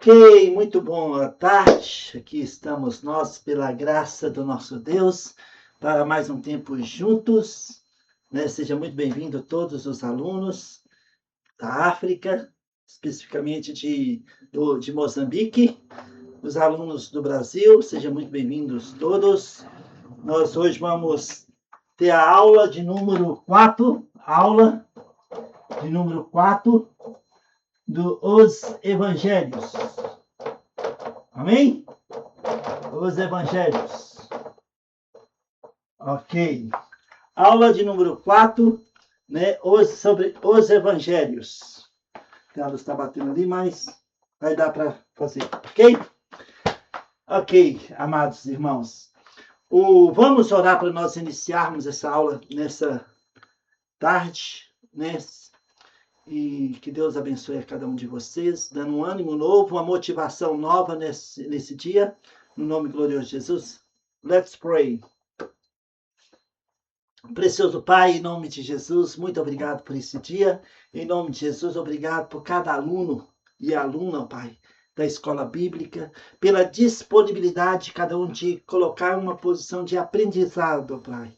Ok, muito boa tarde. Aqui estamos nós, pela graça do nosso Deus, para mais um tempo juntos. Seja muito bem-vindo todos os alunos da África, especificamente de Moçambique, os alunos do Brasil, sejam muito bem-vindos todos. Nós hoje vamos ter a aula de número 4, dos Evangelhos. Amém? Os Evangelhos. Ok. Aula de número 4, sobre os Evangelhos. A luz está batendo ali, mas vai dar para fazer, ok? Ok, amados irmãos. Vamos orar para nós iniciarmos essa aula nessa tarde, E que Deus abençoe a cada um de vocês, dando um ânimo novo, uma motivação nova nesse dia, no nome glorioso de Jesus. Let's pray. Precioso Pai, em nome de Jesus, muito obrigado por esse dia. Em nome de Jesus, obrigado por cada aluno e aluna, Pai, da escola bíblica, pela disponibilidade de cada um de colocar uma posição de aprendizado, Pai.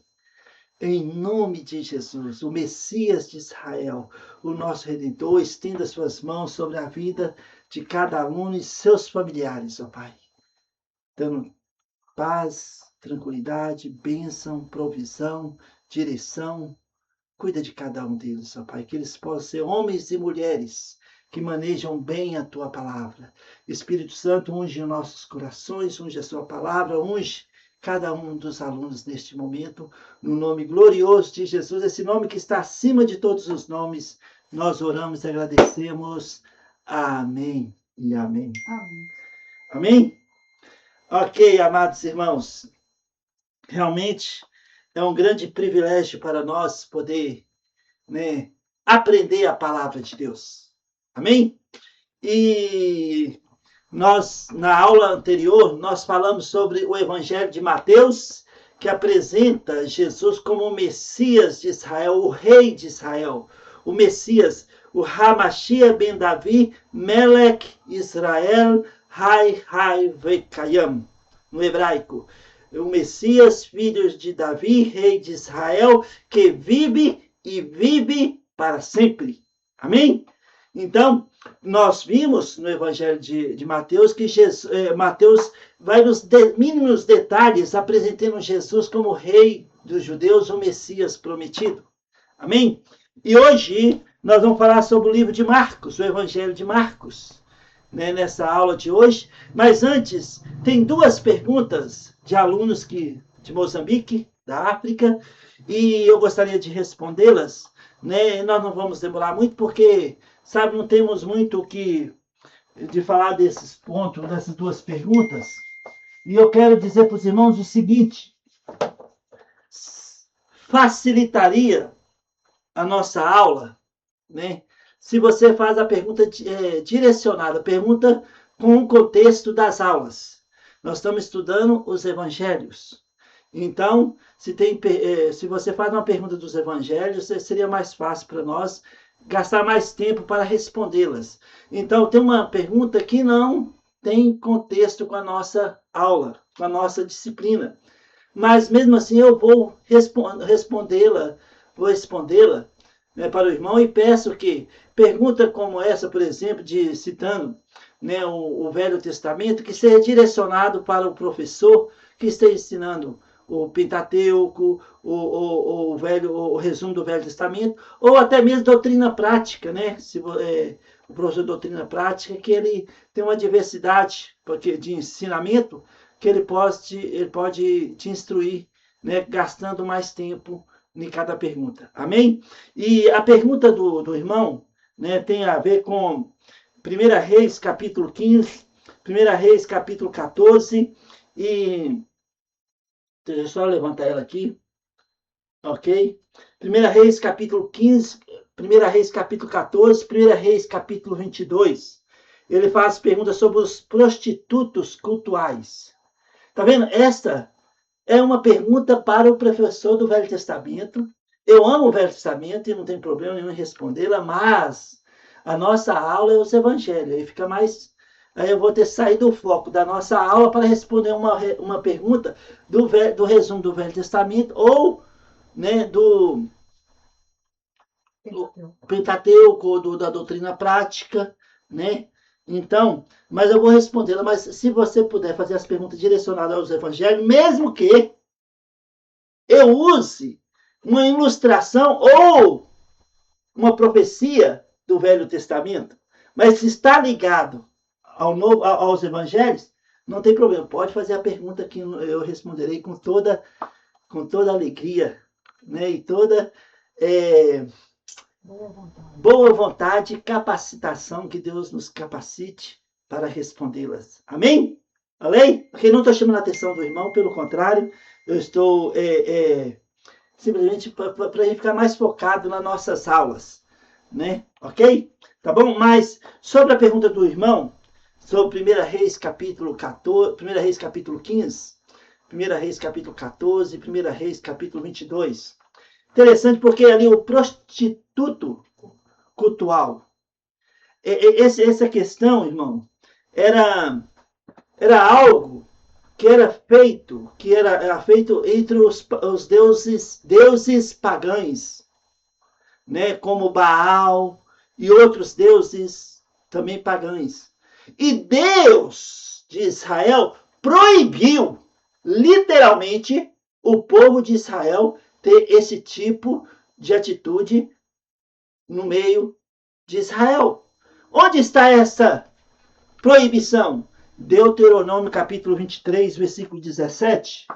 Em nome de Jesus, o Messias de Israel, o nosso Redentor, estenda suas mãos sobre a vida de cada aluno e seus familiares, ó Pai. Dando paz, tranquilidade, bênção, provisão, direção. Cuida de cada um deles, ó Pai, que eles possam ser homens e mulheres que manejam bem a Tua palavra. Espírito Santo, unge os nossos corações, unge a Sua palavra, unge cada um dos alunos neste momento, no nome glorioso de Jesus, esse nome que está acima de todos os nomes, nós oramos e agradecemos. Amém e amém. Amém. Amém? Ok, amados irmãos, realmente é um grande privilégio para nós poder, aprender a palavra de Deus. Amém? E nós, na aula anterior, nós falamos sobre o Evangelho de Mateus, que apresenta Jesus como o Messias de Israel, o Rei de Israel, o Messias, o Hamashia ben Davi, Melech Israel, Hai Vekayam, no hebraico. O Messias, filho de Davi, Rei de Israel, que vive e vive para sempre. Amém? Então, nós vimos no Evangelho de Mateus que Mateus vai nos mínimos detalhes apresentando Jesus como Rei dos judeus, o Messias prometido. Amém? E hoje nós vamos falar sobre o livro de Marcos, o Evangelho de Marcos, nessa aula de hoje. Mas antes, tem duas perguntas de alunos de Moçambique, da África, e eu gostaria de respondê-las. Nós não vamos demorar muito, porque não temos muito o que de falar desses pontos, dessas duas perguntas. E eu quero dizer para os irmãos o seguinte: facilitaria a nossa aula, se você faz a pergunta direcionada, pergunta com o contexto das aulas. Nós estamos estudando os evangelhos. Então, se você faz uma pergunta dos evangelhos, seria mais fácil para nós gastar mais tempo para respondê-las. Então, tem uma pergunta que não tem contexto com a nossa aula, com a nossa disciplina. Mas, mesmo assim, eu vou respondê-la para o irmão e peço que pergunta como essa, por exemplo, citando o Velho Testamento, que seja direcionado para o professor que está ensinando o Pentateuco, o resumo do Velho Testamento, ou até mesmo doutrina prática, o professor de doutrina prática, que ele tem uma diversidade de ensinamento, que ele pode te instruir, gastando mais tempo em cada pergunta. Amém? E a pergunta do irmão, tem a ver com 1 Reis, capítulo 15, 1 Reis, capítulo 14, e deixa eu só levantar ela aqui. Ok? 1 Reis, capítulo 15, 1 Reis, capítulo 14, 1 Reis, capítulo 22. Ele faz perguntas sobre os prostitutos cultuais. Tá vendo? Esta é uma pergunta para o professor do Velho Testamento. Eu amo o Velho Testamento e não tem problema nenhum em respondê-la, mas a nossa aula é os evangelhos. Aí fica mais Aí eu vou ter que sair do foco da nossa aula para responder uma pergunta do resumo do Velho Testamento ou, né, do Pentateuco, da doutrina prática, né? Então, mas eu vou respondê-la, mas se você puder fazer as perguntas direcionadas aos evangelhos, mesmo que eu use uma ilustração ou uma profecia do Velho Testamento, mas se está ligado aos evangelhos, não tem problema. Pode fazer a pergunta que eu responderei com toda alegria, né? E toda boa vontade e capacitação, que Deus nos capacite para respondê-las. Amém? Amém? Porque não estou chamando a atenção do irmão, pelo contrário, eu estou simplesmente para a gente ficar mais focado nas nossas aulas, né? Ok? Tá bom? Mas sobre a pergunta do irmão, sobre 1 Reis capítulo 14, 1 Reis capítulo 15, 1 Reis capítulo 14, 1 Reis capítulo 22. Interessante porque ali o prostituto cultual, essa questão, irmão, era algo que era feito entre os deuses pagãos, né, como Baal e outros deuses também pagãos. E Deus de Israel proibiu, literalmente, o povo de Israel ter esse tipo de atitude no meio de Israel. Onde está essa proibição? Deuteronômio capítulo 23, versículo 17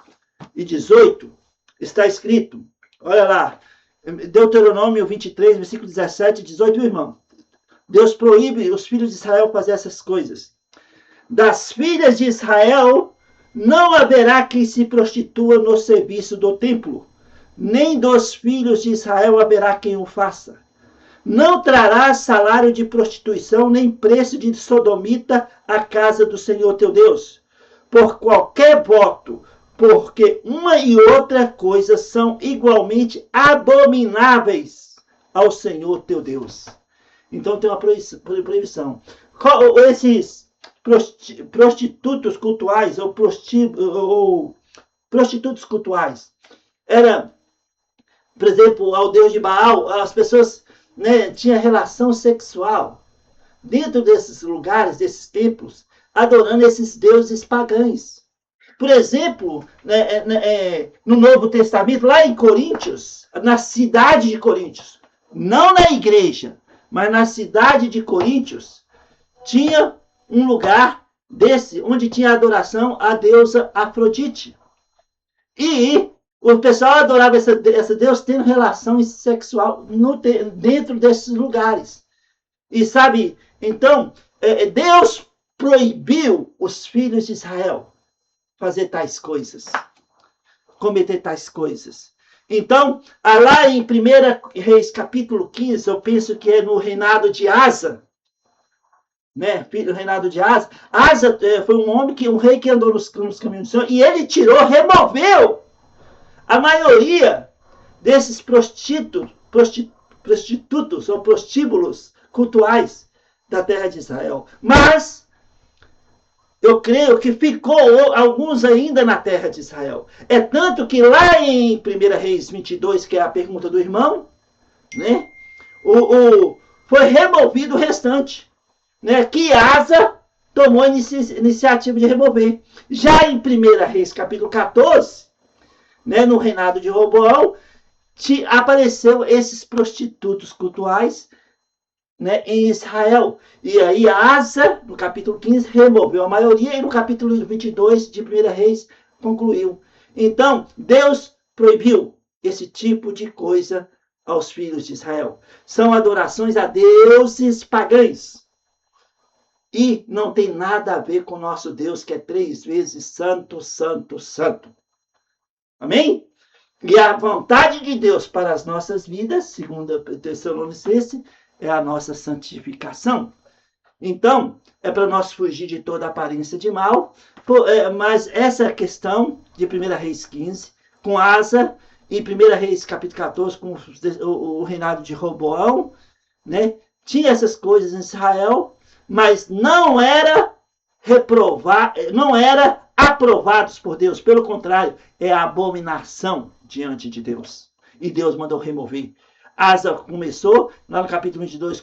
e 18, está escrito, olha lá, Deuteronômio 23, versículo 17 e 18, irmão. Deus proíbe os filhos de Israel fazer essas coisas. Das filhas de Israel não haverá quem se prostitua no serviço do templo, nem dos filhos de Israel haverá quem o faça. Não trarás salário de prostituição, nem preço de sodomita à casa do Senhor teu Deus, por qualquer voto, porque uma e outra coisa são igualmente abomináveis ao Senhor teu Deus. Então tem uma proibição. Esses prostitutos cultuais ou prostitutos cultuais era, por exemplo, ao Deus de Baal, as pessoas, né, tinham relação sexual dentro desses lugares, desses templos, adorando esses deuses pagãos. Por exemplo, no Novo Testamento, lá em Coríntios, na cidade de Coríntios, não na igreja, mas na cidade de Coríntios, tinha um lugar desse, onde tinha adoração à deusa Afrodite. E o pessoal adorava essa deusa tendo relação sexual dentro desses lugares. E sabe, então, Deus proibiu os filhos de Israel fazer tais coisas, cometer tais coisas. Então, lá em 1 Reis capítulo 15, eu penso que é no reinado de Asa, né? O reinado de Asa. Asa foi um rei que andou nos caminhos do Senhor, e ele removeu a maioria desses prostitutos ou prostíbulos cultuais da terra de Israel. Mas eu creio que ficou alguns ainda na terra de Israel. É tanto que lá em 1 Reis 22, que é a pergunta do irmão, né, foi removido o restante, né, que Asa tomou a iniciativa de remover. Já em 1 Reis capítulo 14, né, no reinado de Roboão, apareceu esses prostitutos cultuais, né, em Israel. E aí Asa, no capítulo 15, removeu a maioria, e no capítulo 22 de 1 Reis, concluiu. Então, Deus proibiu esse tipo de coisa aos filhos de Israel. São adorações a deuses pagãos. E não tem nada a ver com o nosso Deus, que é 3 vezes santo, santo, santo. Amém? E a vontade de Deus para as nossas vidas, segundo Tessalonicenses, é a nossa santificação. Então, é para nós fugir de toda aparência de mal, mas essa questão de 1 Reis 15, com Asa, e 1 Reis capítulo 14, com o reinado de Roboão, né? Tinha essas coisas em Israel, mas não era não era aprovados por Deus, pelo contrário, é abominação diante de Deus. E Deus mandou remover. Asa começou, lá no capítulo 22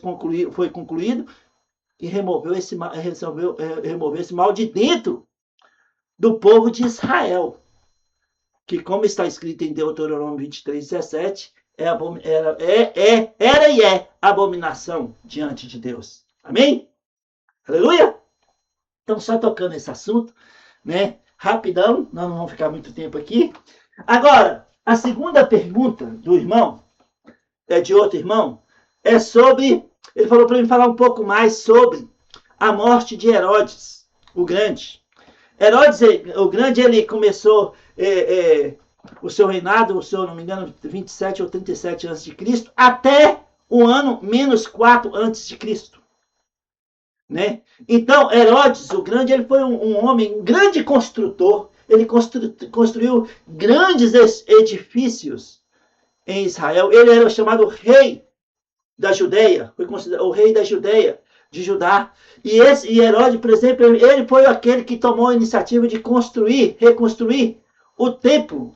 foi concluído, e removeu esse mal de dentro do povo de Israel, que, como está escrito em Deuteronômio 23:17, era e é abominação diante de Deus. Amém? Aleluia? Então, só tocando esse assunto, né? Rapidão, nós não vamos ficar muito tempo aqui. Agora, a segunda pergunta do irmão, de outro irmão, é sobre... Ele falou para mim falar um pouco mais sobre a morte de Herodes, o Grande. Herodes, o Grande, ele começou o seu reinado, se eu não me engano, 27 ou 37 a.C., até o ano -4 a.C., né? Então, Herodes, o Grande, ele foi um homem, um grande construtor. Ele construiu grandes edifícios em Israel. Ele era chamado rei da Judeia, foi considerado o rei da Judeia, de Judá. E Herodes, por exemplo, ele foi aquele que tomou a iniciativa de reconstruir o templo,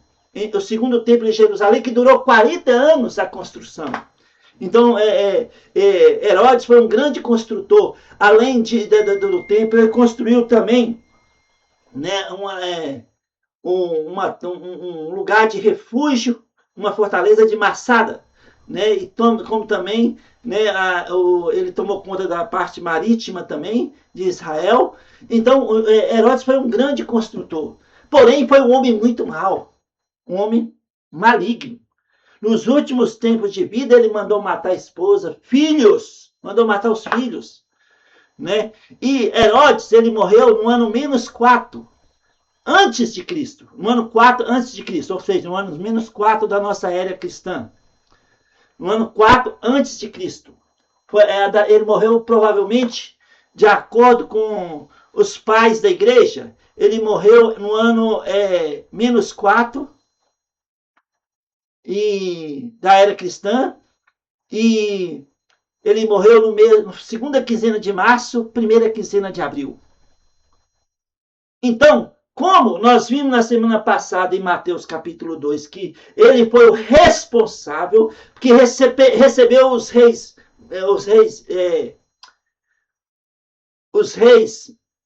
o segundo templo de Jerusalém, que durou 40 anos a construção. Então, Herodes foi um grande construtor. Além do templo, ele construiu também, né, um lugar de refúgio, uma fortaleza de Massada, né, e como também, né, ele tomou conta da parte marítima também de Israel. Então, Herodes foi um grande construtor. Porém, foi um homem muito mau, um homem maligno. Nos últimos tempos de vida, ele mandou matar a esposa, filhos, mandou matar os filhos, né? E Herodes, ele morreu no ano -4 antes de Cristo, no ano 4 antes de Cristo, ou seja, no ano -4 da nossa era cristã. No ano 4 antes de Cristo. Ele morreu provavelmente, de acordo com os pais da igreja, ele morreu no ano -4 da era cristã, e ele morreu no segunda quinzena de março, primeira quinzena de abril. Então, como nós vimos na semana passada em Mateus capítulo 2, que ele foi o responsável, que recebeu os reis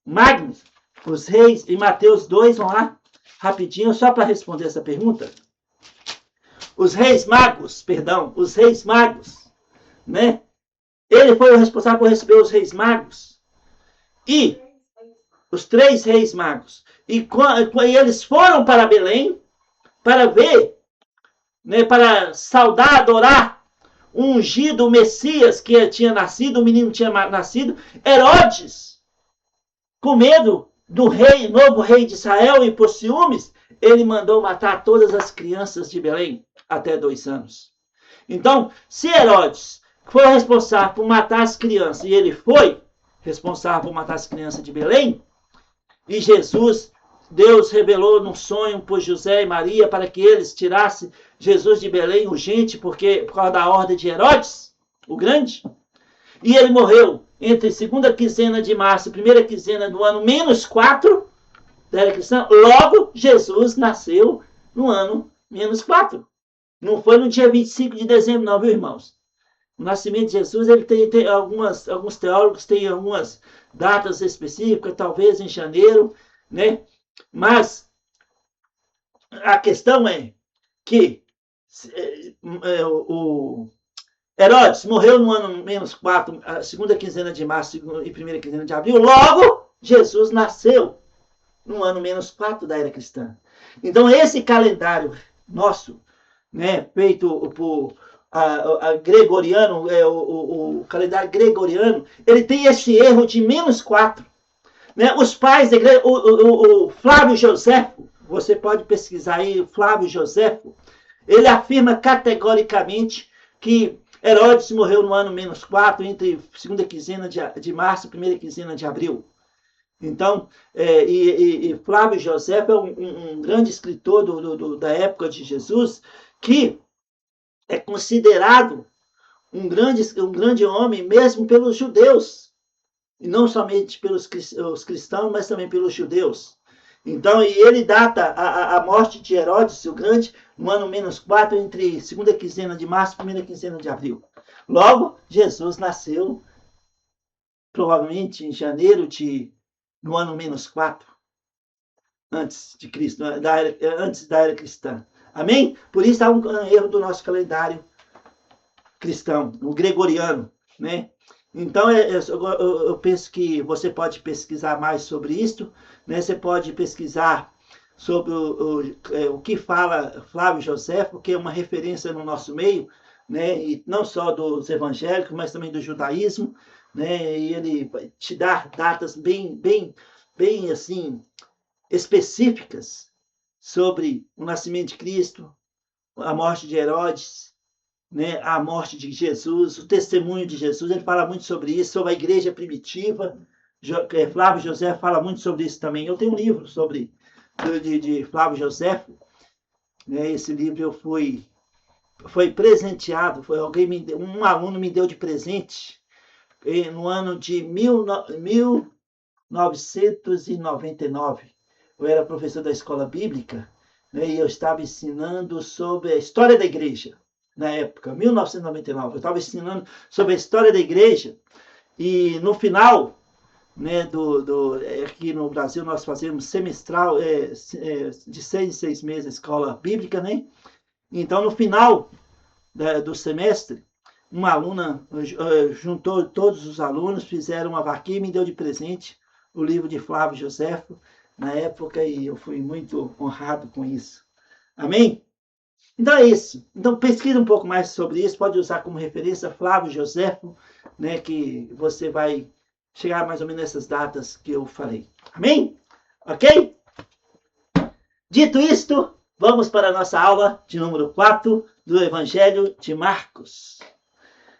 magnos, os reis, em Mateus 2, vamos lá, rapidinho, só para responder essa pergunta. Os reis magos, né? Ele foi o responsável por receber os reis magos. E os 3 reis magos. E eles foram para Belém para ver, né, para saudar, adorar o ungido, o Messias que tinha nascido, o menino tinha nascido. Herodes, com medo do novo rei de Israel e por ciúmes, ele mandou matar todas as crianças de Belém até 2 anos. Então, se Herodes foi responsável por matar as crianças, e ele foi responsável por matar as crianças de Belém, e Deus revelou num sonho por José e Maria para que eles tirassem Jesus de Belém urgente, por causa da ordem de Herodes, o Grande, e ele morreu entre segunda quinzena de março e primeira quinzena do ano -4 da era cristã. Logo, Jesus nasceu no ano -4. Não foi no dia 25 de dezembro, não, viu, irmãos? O nascimento de Jesus, ele tem alguns teólogos têm algumas datas específicas, talvez em janeiro, né? Mas a questão é que o Herodes morreu no ano -4, a segunda quinzena de março e primeira quinzena de abril. Logo, Jesus nasceu no ano -4 da era cristã. Então, esse calendário nosso, né, feito por gregoriano, o calendário gregoriano, ele tem esse erro de -4. Né? Os pais da igreja, o Flávio Joséfo, você pode pesquisar aí, o Flávio Joséfo, ele afirma categoricamente que Herodes morreu no ano -4, entre segunda quinzena de março e primeira quinzena de abril. Então, Flávio Joséfo é um grande escritor da época de Jesus, que é considerado um grande homem mesmo pelos judeus. E não somente pelos os cristãos, mas também pelos judeus. Então, e ele data a morte de Herodes o Grande no ano -4, entre segunda quinzena de março e primeira quinzena de abril. Logo, Jesus nasceu provavelmente em janeiro no ano -4, antes de Cristo, antes da era cristã. Amém? Por isso há um erro do nosso calendário cristão, o gregoriano, né? Então, eu penso que você pode pesquisar mais sobre isso, né? Você pode pesquisar sobre o que fala Flávio Joséfo, que é uma referência no nosso meio, né? E não só dos evangélicos, mas também do judaísmo, né? E ele vai te dar datas bem assim, específicas sobre o nascimento de Cristo, a morte de Herodes, né, a morte de Jesus, o testemunho de Jesus. Ele fala muito sobre isso, sobre a igreja primitiva. Flávio José fala muito sobre isso também. Eu tenho um livro sobre de Flávio José, né? Esse livro foi presenteado, um aluno me deu de presente no ano de 1999. Eu era professor da escola bíblica, né, e eu estava ensinando sobre a história da igreja. Na época, 1999, eu estava ensinando sobre a história da igreja, e no final, né, aqui no Brasil nós fazemos semestral, de 6 em 6 meses a escola bíblica, né? Então, no final do semestre, uma aluna juntou todos os alunos, fizeram uma vaquinha e me deu de presente o livro de Flávio Joséfo, na época, e eu fui muito honrado com isso. Amém? Então é isso. Então pesquise um pouco mais sobre isso, pode usar como referência Flávio Joséfo, né, que você vai chegar mais ou menos nessas datas que eu falei. Amém? Ok? Dito isto, vamos para a nossa aula de número 4 do Evangelho de Marcos.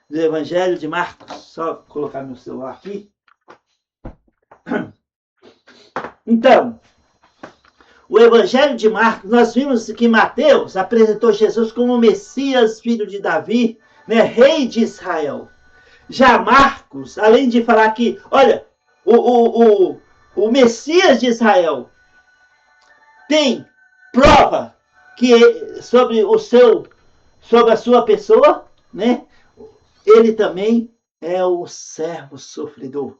Do Evangelho de Marcos. Só colocar meu celular aqui. Então, o Evangelho de Marcos, nós vimos que Mateus apresentou Jesus como Messias, filho de Davi, né, rei de Israel. Já Marcos, além de falar que, olha, o Messias de Israel tem prova sobre a sua pessoa, né? Ele também é o servo sofredor.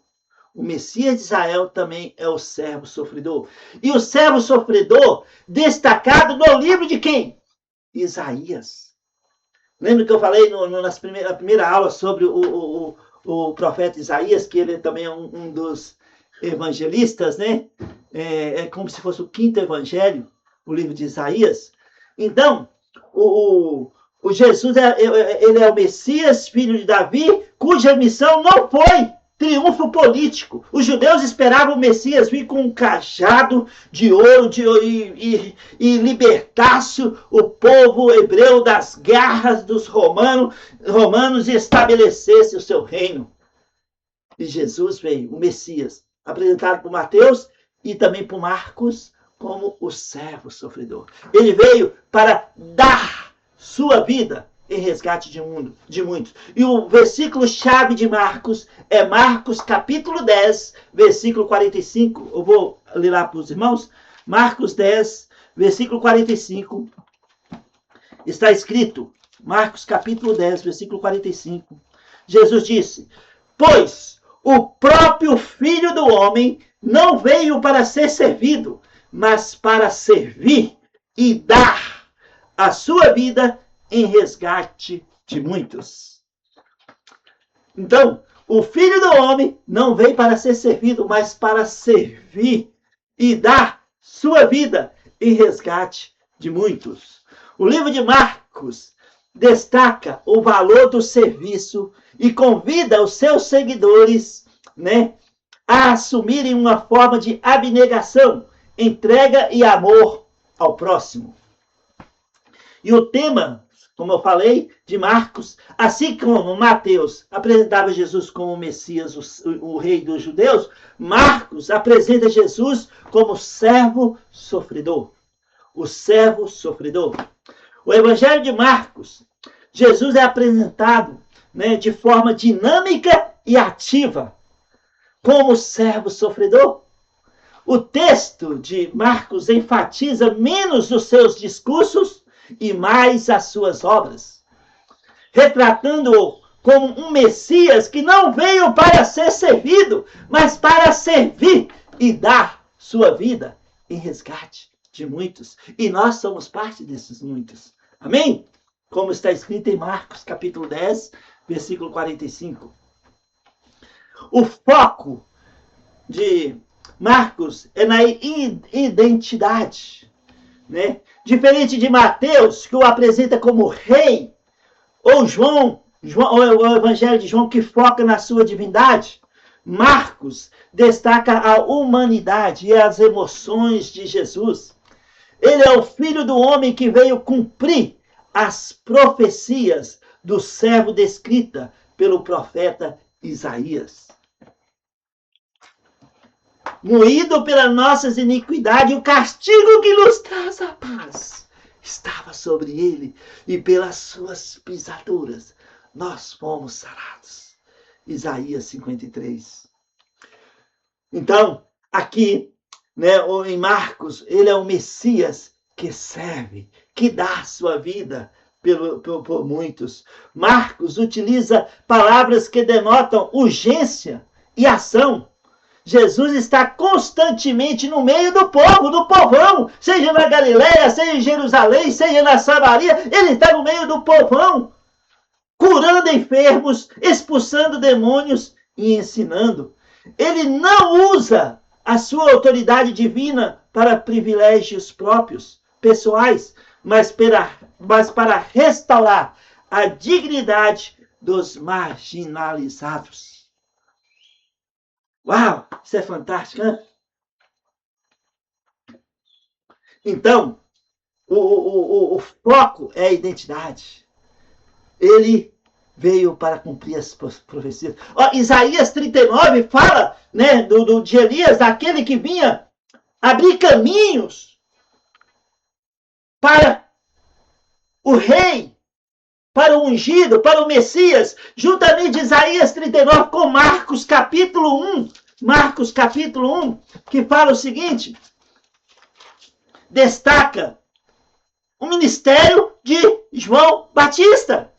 O Messias de Israel também é o servo sofredor. E o servo sofredor destacado no livro de quem? Isaías. Lembra que eu falei na primeira aula sobre o profeta Isaías, que ele também é um dos evangelistas, né? É como se fosse o quinto evangelho, o livro de Isaías. Então, o Jesus ele é o Messias, filho de Davi, cuja missão não foi triunfo político. Os judeus esperavam o Messias vir com um cajado de ouro e libertasse o povo hebreu das garras dos romanos e estabelecesse o seu reino. E Jesus veio, o Messias, apresentado por Mateus e também por Marcos como o servo sofredor. Ele veio para dar sua vida em resgate de muitos. E o versículo-chave de Marcos é Marcos capítulo 10, versículo 45. Eu vou ler lá para os irmãos. Marcos 10, versículo 45. Está escrito, Marcos capítulo 10, versículo 45. Jesus disse, pois o próprio Filho do Homem não veio para ser servido, mas para servir e dar a sua vida em resgate de muitos. Então, o Filho do Homem não veio para ser servido, mas para servir e dar sua vida em resgate de muitos. O livro de Marcos destaca o valor do serviço e convida os seus seguidores, né, a assumirem uma forma de abnegação, entrega e amor ao próximo. E o tema, como eu falei, de Marcos, assim como Mateus apresentava Jesus como o Messias, o rei dos judeus, Marcos apresenta Jesus como servo sofredor. O servo sofredor. O Evangelho de Marcos, Jesus é apresentado, né, de forma dinâmica e ativa, como servo sofredor. O texto de Marcos enfatiza menos os seus discursos e mais as suas obras, retratando-o como um Messias que não veio para ser servido, mas para servir e dar sua vida em resgate de muitos. E nós somos parte desses muitos. Amém? Como está escrito em Marcos, capítulo 10, versículo 45. O foco de Marcos é na identidade, né? Diferente de Mateus, que o apresenta como rei, ou o Evangelho de João, que foca na sua divindade, Marcos destaca a humanidade e as emoções de Jesus. Ele é o filho do homem que veio cumprir as profecias do servo descrita pelo profeta Isaías. Moído pelas nossas iniquidades, o castigo que nos traz a paz estava sobre ele, e pelas suas pisaduras nós fomos sarados. Isaías 53. Então, aqui, né, em Marcos, ele é o Messias que serve, que dá sua vida por muitos. Marcos utiliza palavras que denotam urgência e ação. Jesus está constantemente no meio do povo, do povão, seja na Galileia, seja em Jerusalém, seja na Samaria, ele está no meio do povão, curando enfermos, expulsando demônios e ensinando. Ele não usa a sua autoridade divina para privilégios próprios, pessoais, mas para restaurar a dignidade dos marginalizados. Uau, isso é fantástico, né? Então, o foco é a identidade. Ele veio para cumprir as profecias. Isaías 39 fala, né, de Elias, daquele que vinha abrir caminhos para o rei, para o ungido, para o Messias, juntamente Isaías 39 com Marcos capítulo 1. Marcos capítulo 1, que fala o seguinte, destaca o ministério de João Batista.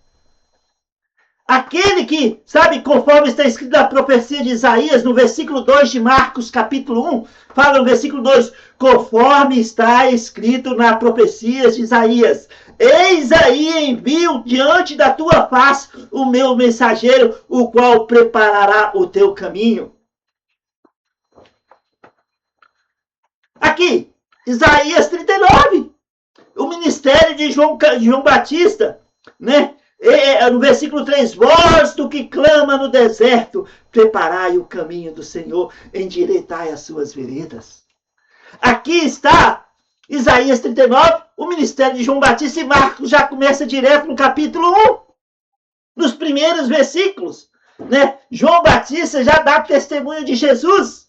Aquele que, sabe, conforme está escrito na profecia de Isaías, no versículo 2 de Marcos, capítulo 1, fala no versículo 2, conforme está escrito na profecia de Isaías, eis aí envio diante da tua face o meu mensageiro, o qual preparará o teu caminho. Aqui, Isaías 39, o ministério de João Batista, né? No versículo 3, voz do que clama no deserto, preparai o caminho do Senhor, endireitai as suas veredas. Aqui está Isaías 39, o ministério de João Batista, e Marcos já começa direto no capítulo 1, nos primeiros versículos, né? João Batista já dá testemunho de Jesus.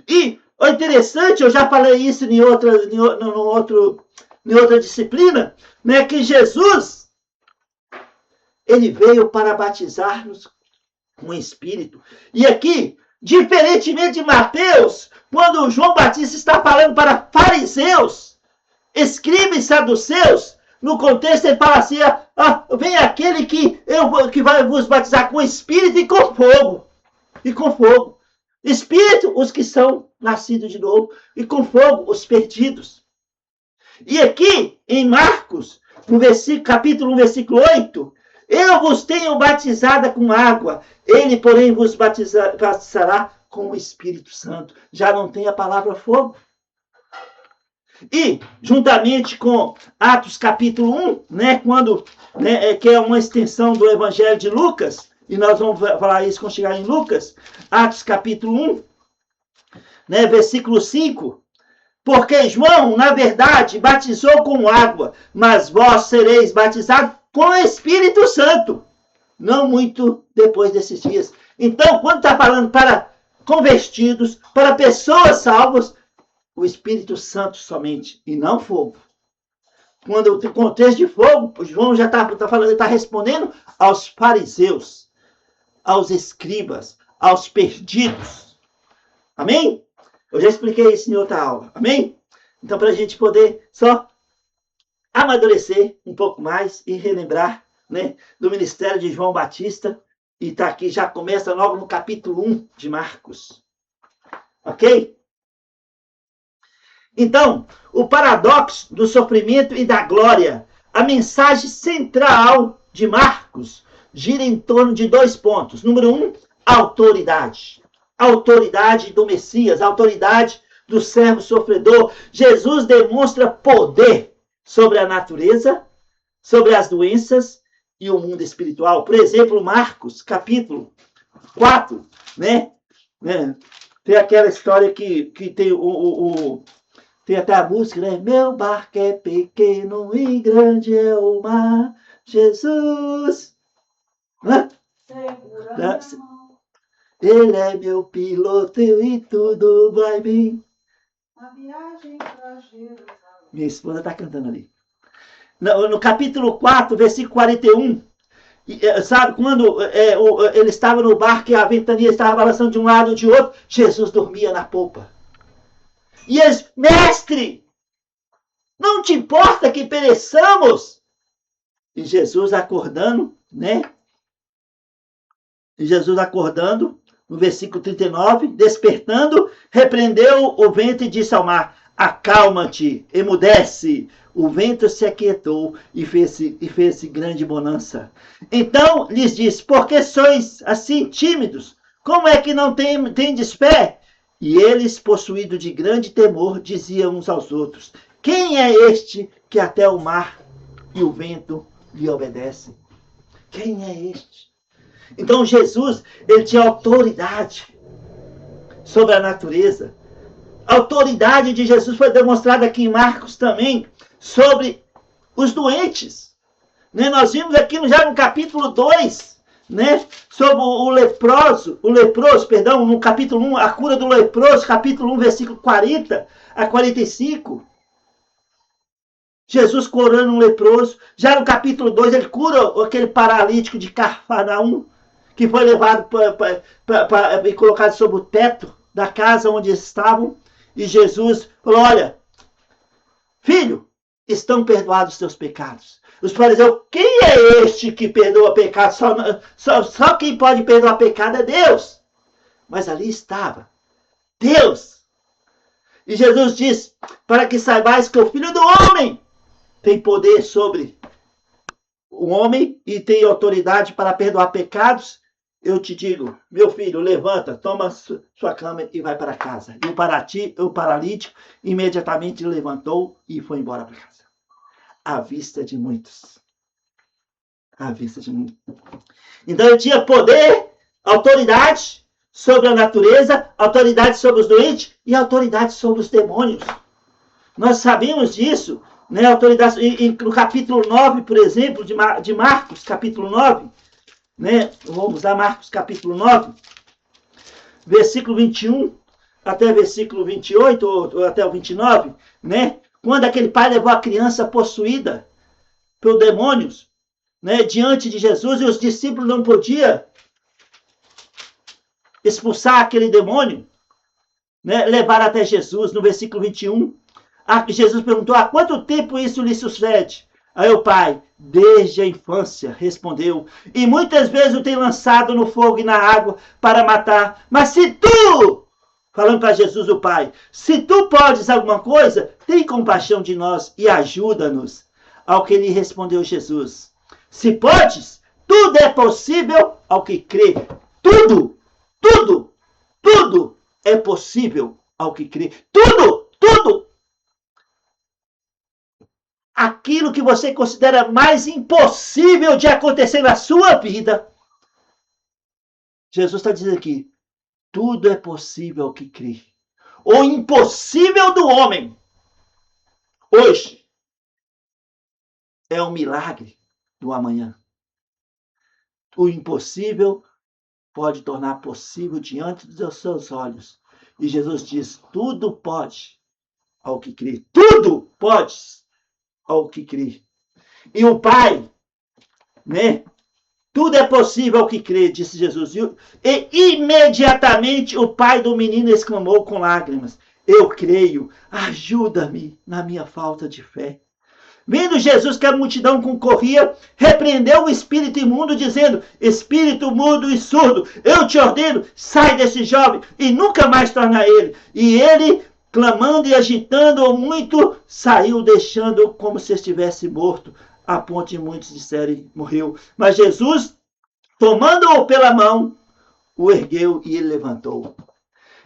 E o interessante, eu já falei isso em outra disciplina, né, que Jesus, ele veio para batizar-nos com o Espírito. E aqui, diferentemente de Mateus, quando João Batista está falando para fariseus, escribas e saduceus, no contexto ele fala assim, vem aquele que vai vos batizar com o Espírito e com fogo. E com fogo. Espírito, os que são nascidos de novo, e com fogo, os perdidos. E aqui, em Marcos, no capítulo 1, versículo 8, eu vos tenho batizada com água, ele, porém, vos batizará com o Espírito Santo. Já não tem a palavra fogo. E, juntamente com Atos capítulo 1, né, que é uma extensão do Evangelho de Lucas, e nós vamos falar isso quando chegar em Lucas, Atos capítulo 1, né, versículo 5, porque João, na verdade, batizou com água, mas vós sereis batizados com o Espírito Santo, não muito depois desses dias. Então, quando está falando para convertidos, para pessoas salvas, o Espírito Santo somente, e não fogo. Quando o contexto de fogo, o João já está falando, está respondendo aos fariseus, aos escribas, aos perdidos. Amém? Eu já expliquei isso em outra aula. Amém? Então, para a gente poder só amadurecer um pouco mais e relembrar, né, do ministério de João Batista. E está aqui, já começa logo no capítulo 1 de Marcos. Ok? Então, o paradoxo do sofrimento e da glória. A mensagem central de Marcos gira em torno de 2 pontos. Número 1, autoridade. Autoridade do Messias, autoridade do servo sofredor. Jesus demonstra poder sobre a natureza, sobre as doenças e o mundo espiritual. Por exemplo, Marcos, capítulo 4, né? Tem aquela história que tem tem até a música, né? Meu barco é pequeno e grande é o mar, Jesus. Né? Ele é meu piloto e tudo vai bem. A viagem pra Jerusalém. Minha esposa está cantando ali. No capítulo 4, versículo 41, sabe, quando ele estava no barco e a ventania estava balançando de um lado e de outro, Jesus dormia na polpa. E eles, mestre, não te importa que pereçamos? E Jesus acordando, né? E Jesus acordando, no versículo 39, despertando, repreendeu o vento e disse ao mar, acalma-te, emudece. O vento se aquietou e fez grande bonança. Então lhes disse, por que sois assim tímidos? Como é que não tendes fé? E eles, possuídos de grande temor, diziam uns aos outros, quem é este que até o mar e o vento lhe obedecem? Quem é este? Então Jesus, ele tinha autoridade sobre a natureza. A autoridade de Jesus foi demonstrada aqui em Marcos também sobre os doentes. Né? Nós vimos aqui já no capítulo 2, né? Sobre o leproso, no capítulo 1, a cura do leproso, capítulo 1, versículo 40 a 45. Jesus curando um leproso. Já no capítulo 2, ele cura aquele paralítico de Cafarnaum, que foi levado e colocado sobre o teto da casa onde estavam. E Jesus falou, olha, filho, estão perdoados os teus pecados. Os fariseus, quem é este que perdoa pecado? Só quem pode perdoar pecado é Deus. Mas ali estava Deus. E Jesus diz, para que saibais que o Filho do Homem tem poder sobre o homem e tem autoridade para perdoar pecados, eu te digo, meu filho, levanta, toma sua cama e vai para casa. E o paralítico imediatamente levantou e foi embora para casa. À vista de muitos. À vista de muitos. Então ele tinha poder, autoridade sobre a natureza, autoridade sobre os doentes e autoridade sobre os demônios. Nós sabemos disso, né? Autoridade, no capítulo 9, por exemplo, de Marcos, capítulo 9, né? Vamos usar Marcos capítulo 9, versículo 21 até versículo 28, ou até o 29, né? Quando aquele pai levou a criança possuída por demônios, né, diante de Jesus, e os discípulos não podiam expulsar aquele demônio, né? Levaram até Jesus, no versículo 21. Jesus perguntou, há quanto tempo isso lhe sucede? Aí o pai, desde a infância, respondeu, e muitas vezes o tem lançado no fogo e na água para matar. Mas se tu, falando para Jesus o pai, se tu podes alguma coisa, tem compaixão de nós e ajuda-nos. Ao que lhe respondeu Jesus, se podes, tudo é possível ao que crê. Tudo, tudo, tudo é possível ao que crê. Tudo, tudo. Aquilo que você considera mais impossível de acontecer na sua vida, Jesus está dizendo aqui, tudo é possível ao que crê. O impossível do homem, hoje, é um milagre do amanhã. O impossível pode tornar possível diante dos seus olhos. E Jesus diz, tudo pode ao que crê. Tudo pode ao que crê. E o pai, né, Tudo é possível ao que crê, disse Jesus. E imediatamente o pai do menino exclamou com lágrimas: eu creio, ajuda-me na minha falta de fé. Vendo Jesus que a multidão concorria, repreendeu o espírito imundo, dizendo: espírito mudo e surdo, eu te ordeno, sai desse jovem e nunca mais torna a ele. E ele, clamando e agitando-o muito, saiu, deixando-o como se estivesse morto, a ponto de muitos disserem: morreu. Mas Jesus, tomando-o pela mão, o ergueu e ele levantou.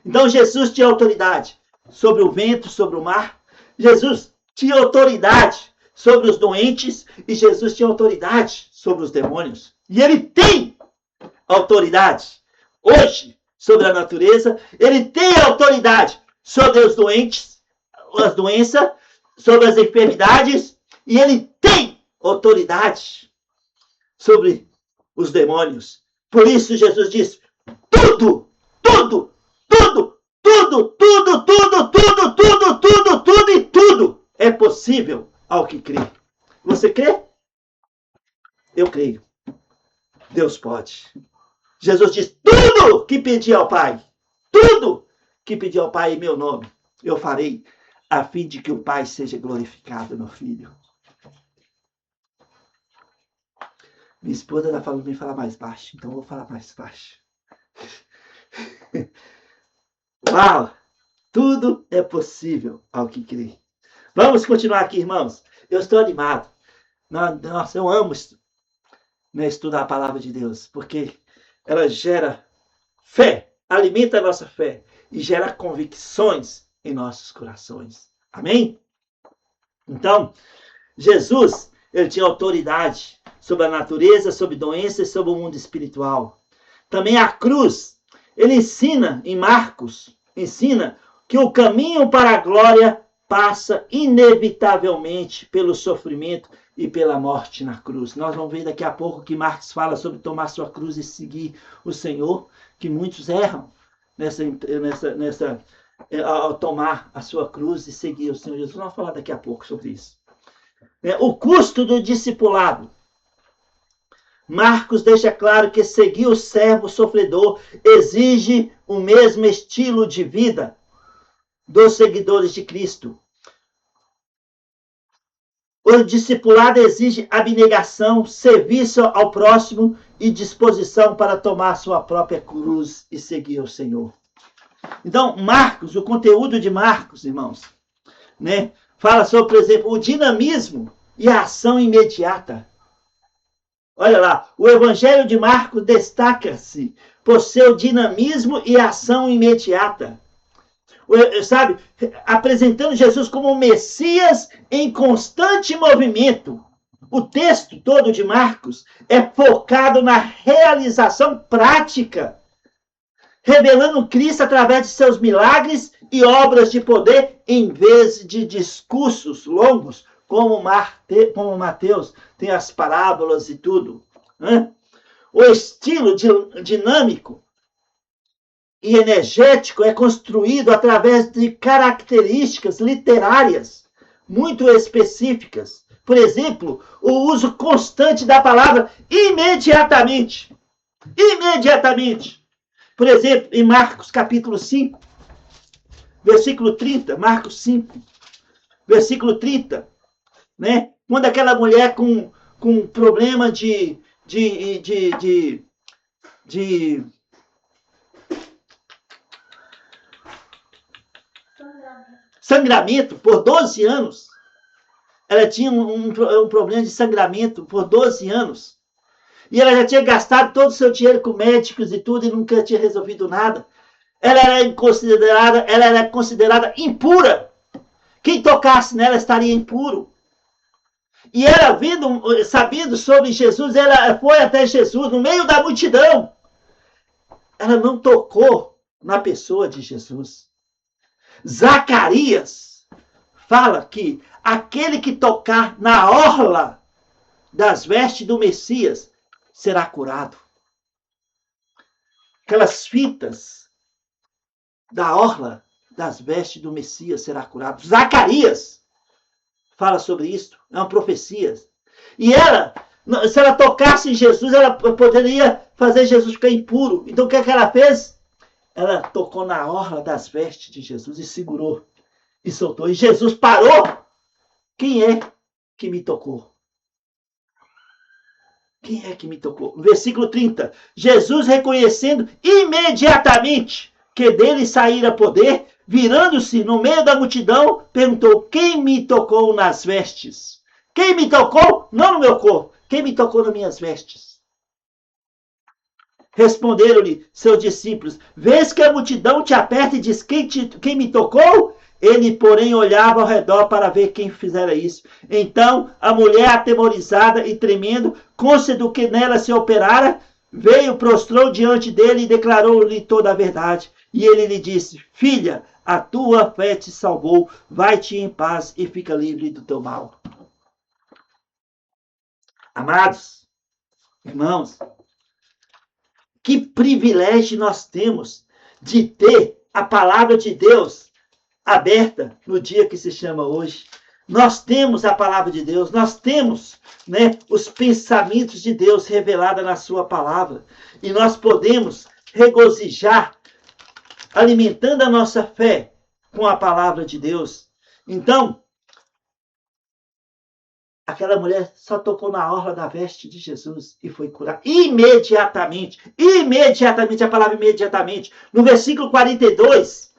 Então Jesus tinha autoridade sobre o vento, sobre o mar. Jesus tinha autoridade sobre os doentes e Jesus tinha autoridade sobre os demônios. E ele tem autoridade hoje sobre a natureza, ele tem autoridade sobre os doentes, as doenças, sobre as enfermidades, e ele tem autoridade sobre os demônios. Por isso Jesus diz: tudo, tudo, tudo, tudo, tudo, tudo, tudo, tudo, tudo, tudo e tudo é possível ao que crê. Você crê? Eu creio. Deus pode. Jesus diz: tudo que pedi ao Pai, tudo que pedi ao Pai em meu nome, eu farei, a fim de que o Pai seja glorificado no Filho. Minha esposa está falando para me falar mais baixo, então eu vou falar mais baixo. Uau! Tudo é possível ao que crê. Vamos continuar aqui, irmãos. Eu estou animado. Nossa, eu amo estudar a palavra de Deus, porque ela gera fé, alimenta a nossa fé e gera convicções em nossos corações. Amém? Então, Jesus, ele tinha autoridade sobre a natureza, sobre doenças, sobre o mundo espiritual. Também a cruz, ele ensina em Marcos, ensina que o caminho para a glória passa inevitavelmente pelo sofrimento e pela morte na cruz. Nós vamos ver daqui a pouco que Marcos fala sobre tomar sua cruz e seguir o Senhor, que muitos erram ao tomar a sua cruz e seguir o Senhor Jesus. Vamos falar daqui a pouco sobre isso. O custo do discipulado. Marcos deixa claro que seguir o servo sofredor exige o mesmo estilo de vida dos seguidores de Cristo. O discipulado exige abnegação, serviço ao próximo e disposição para tomar sua própria cruz e seguir o Senhor. Então, Marcos, o conteúdo de Marcos, irmãos, fala sobre, por exemplo, o dinamismo e a ação imediata. Olha lá, o Evangelho de Marcos destaca-se por seu dinamismo e ação imediata. Sabe, apresentando Jesus como um Messias em constante movimento. O texto todo de Marcos é focado na realização prática, revelando Cristo através de seus milagres e obras de poder, em vez de discursos longos, como Mateus tem as parábolas e tudo. O estilo dinâmico e energético é construído através de características literárias muito específicas. Por exemplo, o uso constante da palavra imediatamente. Imediatamente. Por exemplo, em Marcos capítulo 5, versículo 30, Marcos 5, versículo 30, quando aquela mulher com problema de sangramento por 12 anos. Ela tinha um problema de sangramento por 12 anos. E ela já tinha gastado todo o seu dinheiro com médicos e tudo e nunca tinha resolvido nada. Ela era considerada impura. Quem tocasse nela estaria impuro. E ela, sabendo sobre Jesus, ela foi até Jesus no meio da multidão. Ela não tocou na pessoa de Jesus. Zacarias fala que aquele que tocar na orla das vestes do Messias será curado. Aquelas fitas da orla das vestes do Messias será curado. Zacarias fala sobre isso, é uma profecia. E ela Se ela tocasse em Jesus, ela poderia fazer Jesus ficar impuro. Então o que ela fez? Ela tocou na orla das vestes de Jesus e segurou e soltou. E Jesus parou. Quem é que me tocou? Quem é que me tocou? Versículo 30. Jesus, reconhecendo imediatamente que dele saíra poder, virando-se no meio da multidão, perguntou: quem me tocou nas vestes? Quem me tocou? Não no meu corpo. Quem me tocou nas minhas vestes? Responderam-lhe seus discípulos: vês que a multidão te aperta e diz: quem me tocou? Ele, porém, olhava ao redor para ver quem fizera isso. Então, a mulher, atemorizada e tremendo, consciente do que nela se operara, veio, prostrou diante dele e declarou-lhe toda a verdade. E ele lhe disse: filha, a tua fé te salvou, vai-te em paz e fica livre do teu mal. Amados, irmãos, que privilégio nós temos de ter a palavra de Deus aberta no dia que se chama hoje. Nós temos a palavra de Deus, nós temos, né, os pensamentos de Deus revelados na sua palavra. E nós podemos regozijar, alimentando a nossa fé com a palavra de Deus. Então, aquela mulher só tocou na orla da veste de Jesus e foi curada. Imediatamente. Imediatamente, a palavra imediatamente. No versículo 42,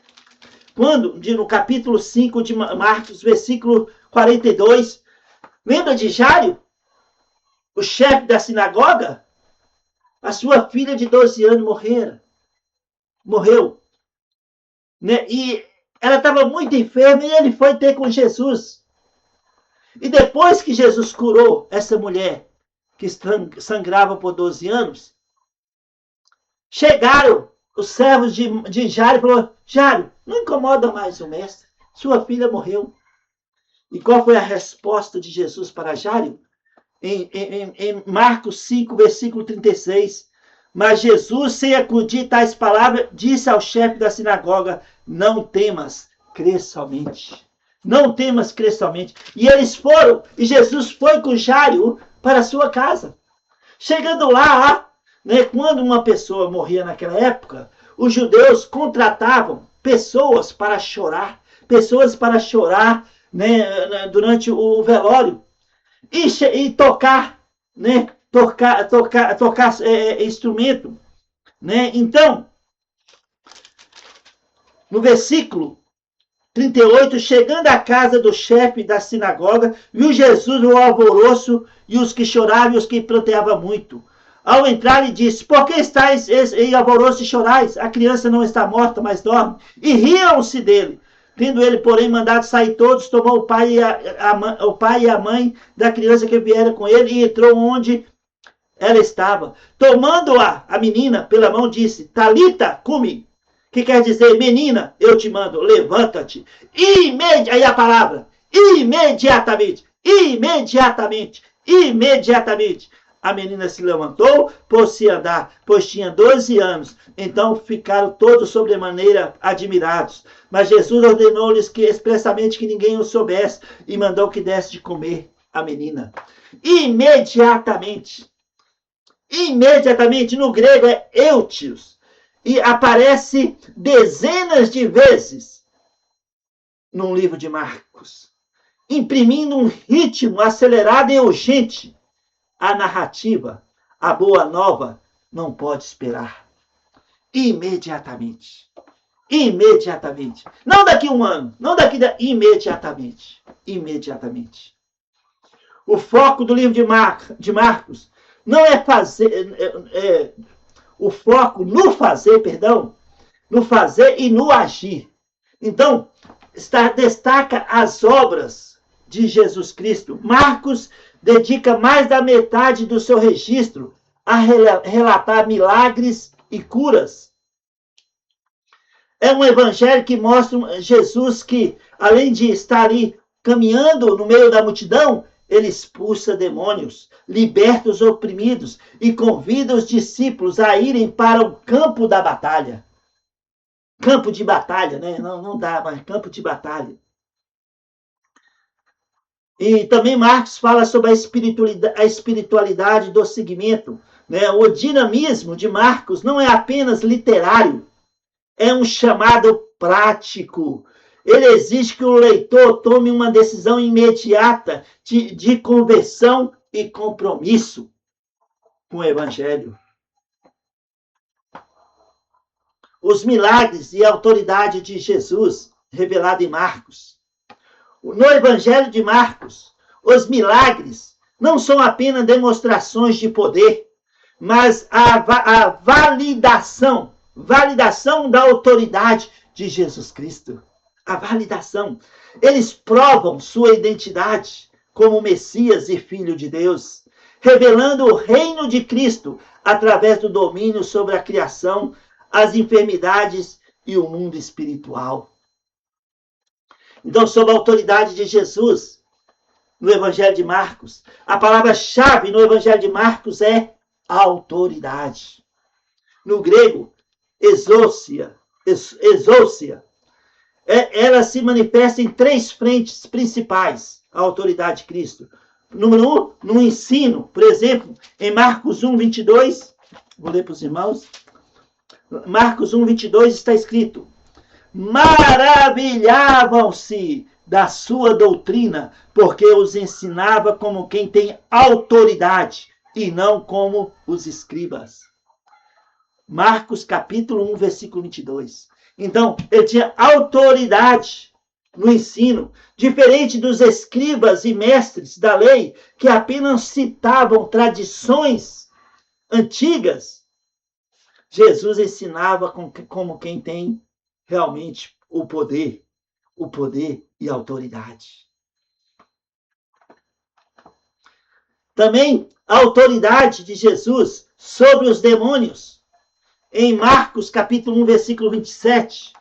quando, no capítulo 5 de Marcos, versículo 42, lembra de Jairo? O chefe da sinagoga? A sua filha de 12 anos morreu. Né? E ela estava muito enferma e ele foi ter com Jesus. E depois que Jesus curou essa mulher que sangrava por 12 anos, chegaram os servos de Jairo e falaram: Jairo, não incomoda mais o mestre, sua filha morreu. E qual foi a resposta de Jesus para Jairo? Em Marcos 5, versículo 36. Mas Jesus, sem acudir tais palavras, disse ao chefe da sinagoga: não temas, crê somente. Não temas, crê somente. E eles foram, e Jesus foi com Jairo para a sua casa. Chegando lá, né, quando uma pessoa morria naquela época, os judeus contratavam pessoas para chorar, né, durante o velório e tocar, né, tocar instrumento, né? Então, no versículo 38, chegando à casa do chefe da sinagoga, viu Jesus o alvoroço e os que choravam e os que pranteavam muito. Ao entrar, ele disse: por que estáis em alvoroço e chorais? A criança não está morta, mas dorme. E riam-se dele. Tendo ele, porém, mandado sair todos, tomou o pai e a mãe da criança que viera com ele e entrou onde ela estava. Tomando-a, a menina, pela mão, disse: Talita, cumi. Que quer dizer: menina, eu te mando, levanta-te. Aí a palavra: imediatamente. A menina se levantou, pôs-se a andar, pois tinha 12 anos. Então ficaram todos sobremaneira admirados. Mas Jesus ordenou-lhes que expressamente que ninguém o soubesse e mandou que desse de comer a menina. Imediatamente, no grego é eutios, e aparece dezenas de vezes no livro de Marcos, imprimindo um ritmo acelerado e urgente. A narrativa, a boa nova, não pode esperar. Imediatamente. Não daqui a um ano, não imediatamente. O foco do livro de Marcos não é fazer, o foco no fazer, no fazer e no agir. Então, destaca as obras de Jesus Cristo. Marcos dedica mais da metade do seu registro a relatar milagres e curas. É um evangelho que mostra Jesus que, além de estar ali caminhando no meio da multidão, ele expulsa demônios, liberta os oprimidos e convida os discípulos a irem para o campo da batalha. Campo de batalha, né? Não dá, mas campo de batalha. E também Marcos fala sobre a espiritualidade do segmento. Né? O dinamismo de Marcos não é apenas literário, é um chamado prático. Ele exige que o leitor tome uma decisão imediata de conversão e compromisso com o Evangelho. Os milagres e a autoridade de Jesus, revelado em Marcos. No Evangelho de Marcos, os milagres não são apenas demonstrações de poder, mas a validação da autoridade de Jesus Cristo. A validação. Eles provam sua identidade como Messias e Filho de Deus, revelando o reino de Cristo através do domínio sobre a criação, as enfermidades e o mundo espiritual. Então, sob a autoridade de Jesus, no Evangelho de Marcos, a palavra-chave no Evangelho de Marcos é autoridade. No grego, exousia. Ela se manifesta em 3 frentes principais, a autoridade de Cristo. Número 1, no ensino. Por exemplo, em Marcos 1, 22, vou ler para os irmãos. Marcos 1, 22 está escrito: maravilhavam-se da sua doutrina, porque os ensinava como quem tem autoridade e não como os escribas. Marcos capítulo 1, versículo 22. Então, ele tinha autoridade no ensino, diferente dos escribas e mestres da lei, que apenas citavam tradições antigas. Jesus ensinava como quem tem realmente o poder e a autoridade. Também a autoridade de Jesus sobre os demônios. Em Marcos capítulo 1, versículo 27.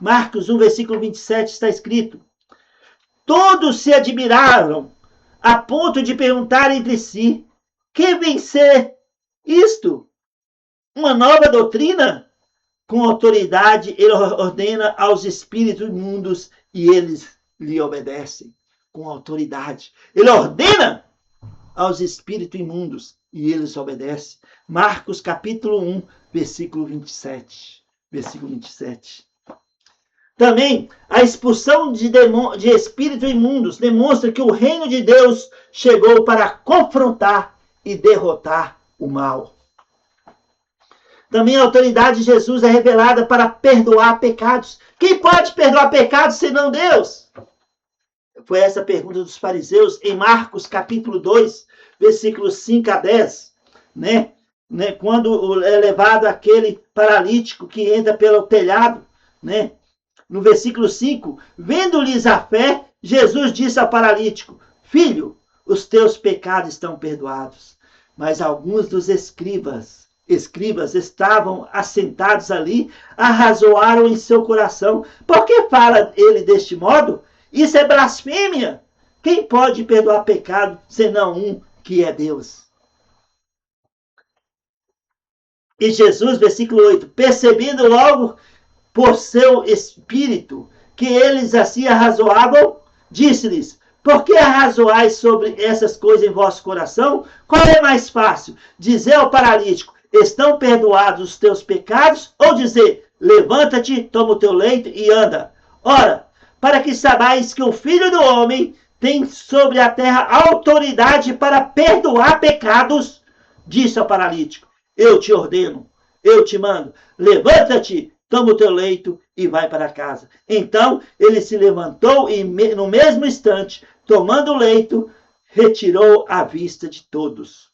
Marcos 1, versículo 27 está escrito: todos se admiraram a ponto de perguntar entre si: que vem ser isto? Uma nova doutrina? Com autoridade, ele ordena aos espíritos imundos e eles lhe obedecem. Com autoridade. Ele ordena aos espíritos imundos e eles obedecem. Marcos capítulo 1, versículo 27. Versículo 27. Também, a expulsão de espíritos imundos demonstra que o reino de Deus chegou para confrontar e derrotar o mal. Também a autoridade de Jesus é revelada para perdoar pecados. Quem pode perdoar pecados senão Deus? Foi essa a pergunta dos fariseus em Marcos capítulo 2, versículos 5 a 10. Quando é levado aquele paralítico que entra pelo telhado, no versículo 5, vendo-lhes a fé, Jesus disse ao paralítico: filho, os teus pecados estão perdoados. Mas alguns dos escribas estavam assentados ali, arrazoaram em seu coração: por que fala ele deste modo? Isso é blasfêmia. Quem pode perdoar pecado senão um que é Deus? E Jesus, versículo 8, percebendo logo por seu espírito que eles assim arrazoavam, disse-lhes: por que arrazoais sobre essas coisas em vosso coração? Qual é mais fácil? Dizer ao paralítico: estão perdoados os teus pecados? Ou dizer: levanta-te, toma o teu leito e anda? Ora, para que saibais que o Filho do Homem tem sobre a terra autoridade para perdoar pecados, disse ao paralítico: eu te ordeno, eu te mando, levanta-te, toma o teu leito e vai para casa. Então ele se levantou e, no mesmo instante, tomando o leito, retirou a vista de todos.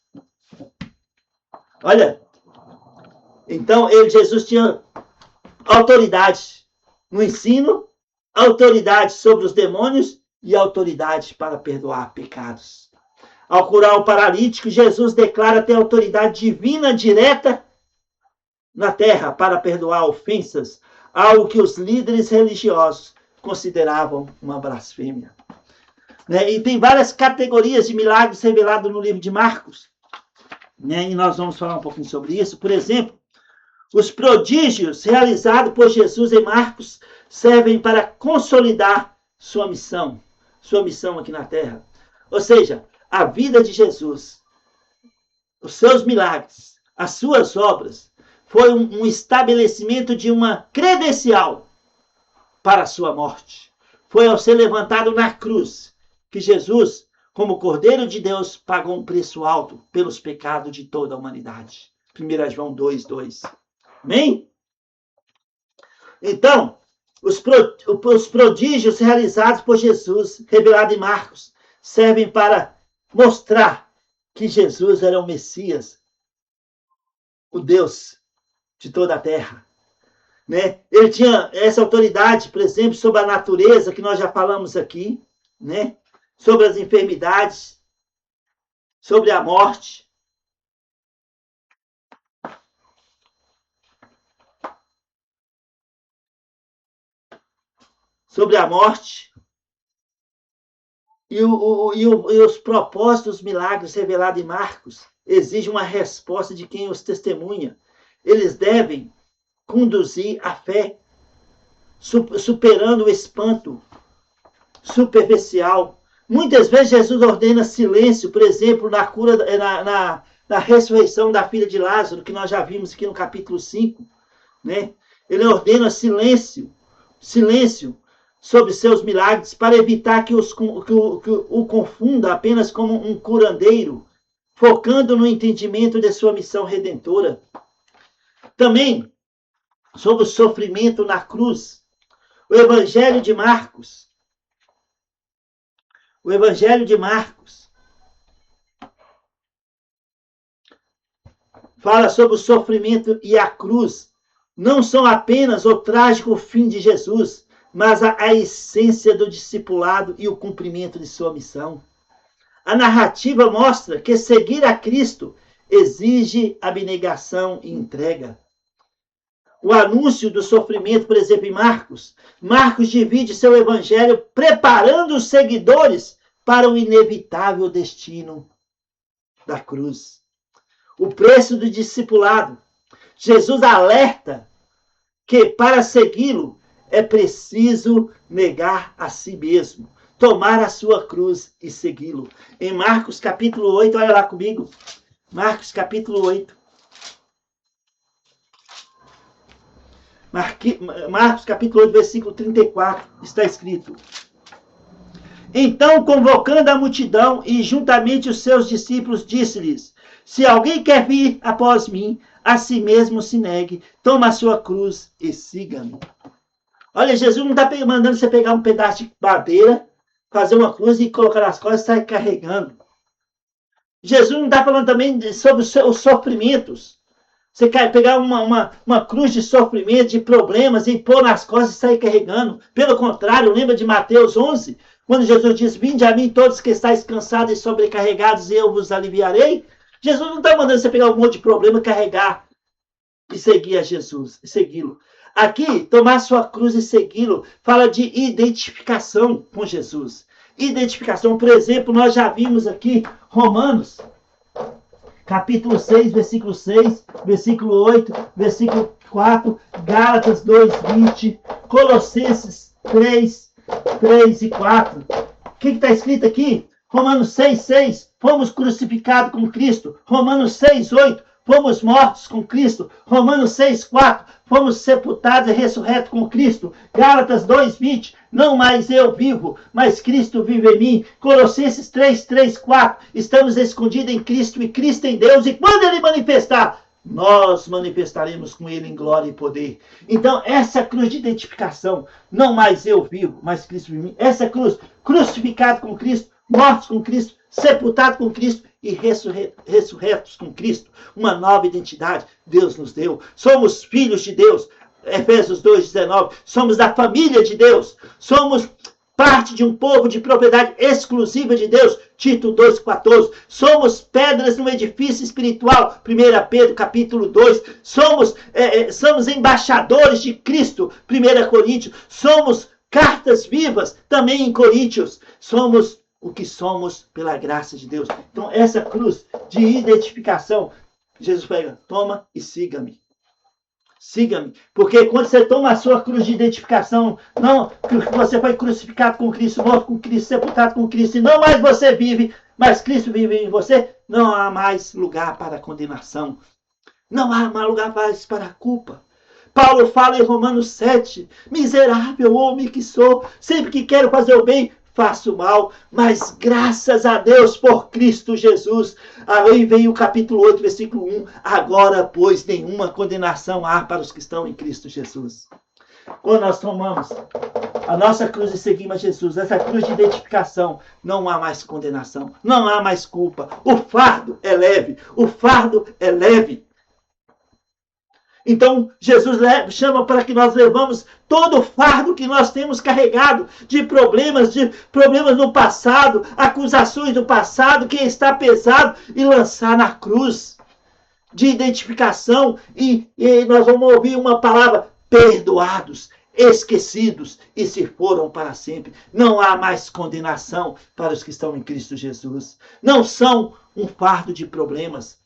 Olha, então Jesus tinha autoridade no ensino, autoridade sobre os demônios e autoridade para perdoar pecados. Ao curar o paralítico, Jesus declara ter autoridade divina direta na terra para perdoar ofensas, algo que os líderes religiosos consideravam uma blasfêmia. E tem várias categorias de milagres revelados no livro de Marcos. E nós vamos falar um pouquinho sobre isso. Por exemplo, os prodígios realizados por Jesus em Marcos servem para consolidar sua missão aqui na terra. Ou seja, a vida de Jesus, os seus milagres, as suas obras, foi um estabelecimento de uma credencial para a sua morte. Foi ao ser levantado na cruz que Jesus, como Cordeiro de Deus, pagou um preço alto pelos pecados de toda a humanidade. 1 João 2:2. Amém? Então, os prodígios realizados por Jesus, revelados em Marcos, servem para mostrar que Jesus era o Messias, o Deus de toda a terra. Né? Ele tinha essa autoridade, por exemplo, sobre a natureza, que nós já falamos aqui, né? Sobre as enfermidades, sobre a morte. Sobre a morte. E os propósitos dos milagres revelados em Marcos exigem uma resposta de quem os testemunha. Eles devem conduzir a fé, superando o espanto superficial. Muitas vezes Jesus ordena silêncio, por exemplo, na cura, na ressurreição da filha de Lázaro, que nós já vimos aqui no capítulo 5. Né? Ele ordena silêncio sobre seus milagres, para evitar que o confunda apenas como um curandeiro, focando no entendimento de sua missão redentora. Também, sobre o sofrimento na cruz, o Evangelho de Marcos fala sobre o sofrimento e a cruz. Não são apenas o trágico fim de Jesus, mas a essência do discipulado e o cumprimento de sua missão. A narrativa mostra que seguir a Cristo exige abnegação e entrega. O anúncio do sofrimento, por exemplo, em Marcos divide seu evangelho preparando os seguidores para o inevitável destino da cruz. O preço do discipulado. Jesus alerta que para segui-lo é preciso negar a si mesmo, tomar a sua cruz e segui-lo. Em Marcos capítulo 8, olha lá comigo. Marcos capítulo 8. Marcos capítulo 8, versículo 34, está escrito: Então, convocando a multidão e juntamente os seus discípulos, disse-lhes: Se alguém quer vir após mim, a si mesmo se negue, toma a sua cruz e siga-me. Olha, Jesus não está mandando você pegar um pedaço de madeira, fazer uma cruz e colocar nas costas e sair carregando. Jesus não está falando também sobre os sofrimentos. Você quer pegar uma cruz de sofrimento, de problemas, e pôr nas costas e sair carregando. Pelo contrário, lembra de Mateus 11? Quando Jesus diz: Vinde a mim todos que estáis cansados e sobrecarregados, e eu vos aliviarei. Jesus não está mandando você pegar um monte de problema, carregar e seguir a Jesus, e segui-lo. Aqui, tomar sua cruz e segui-lo, fala de identificação com Jesus. Identificação, por exemplo, nós já vimos aqui Romanos, capítulo 6, versículo 6, versículo 8, versículo 4, Gálatas 2, 20, Colossenses 3, 3 e 4. O que está escrito aqui? Romanos 6, 6, fomos crucificados com Cristo. Romanos 6, 8, fomos mortos com Cristo. Romanos 6, 4, fomos sepultados e ressurretos com Cristo. Gálatas 2, 20, não mais eu vivo, mas Cristo vive em mim. Colossenses 3, 3, 4, estamos escondidos em Cristo e Cristo em Deus. E quando Ele manifestar, nós manifestaremos com Ele em glória e poder. Então, essa cruz de identificação, não mais eu vivo, mas Cristo vive em mim. Essa cruz, crucificado com Cristo, mortos com Cristo, sepultado com Cristo e ressurretos com Cristo. Uma nova identidade Deus nos deu. Somos filhos de Deus. Efésios 2:19. Somos da família de Deus. Somos parte de um povo de propriedade exclusiva de Deus. Tito 2:14. Somos pedras no edifício espiritual. 1 Pedro capítulo 2. Somos embaixadores de Cristo. 1 Coríntios. Somos cartas vivas também em Coríntios. Somos o que somos pela graça de Deus. Então, essa cruz de identificação, Jesus pega: toma e siga-me. Siga-me. Porque quando você toma a sua cruz de identificação, não, que você foi crucificado com Cristo, morto com Cristo, sepultado com Cristo, e não mais você vive, mas Cristo vive em você, não há mais lugar para a condenação. Não há mais lugar mais para a culpa. Paulo fala em Romanos 7, miserável homem que sou, sempre que quero fazer o bem, faço mal, mas graças a Deus por Cristo Jesus. Aí vem o capítulo 8, versículo 1, agora, pois, nenhuma condenação há para os que estão em Cristo Jesus. Quando nós tomamos a nossa cruz e seguimos a Jesus, essa cruz de identificação, não há mais condenação, não há mais culpa. O fardo é leve, o fardo é leve. Então, Jesus chama para que nós levamos todo o fardo que nós temos carregado de problemas no passado, acusações do passado, que está pesado, e lançar na cruz de identificação. E nós vamos ouvir uma palavra, perdoados, esquecidos, e se foram para sempre. Não há mais condenação para os que estão em Cristo Jesus. Não são um fardo de problemas,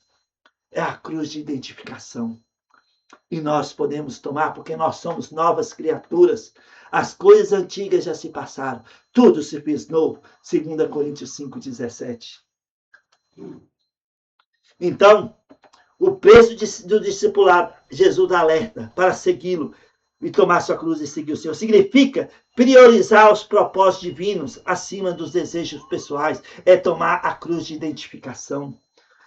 é a cruz de identificação. E nós podemos tomar, porque nós somos novas criaturas. As coisas antigas já se passaram. Tudo se fez novo. 2 Coríntios 5,17. Então, o preço do discipulado, Jesus alerta para segui-lo e tomar sua cruz e seguir o Senhor. Significa priorizar os propósitos divinos acima dos desejos pessoais. É tomar a cruz de identificação.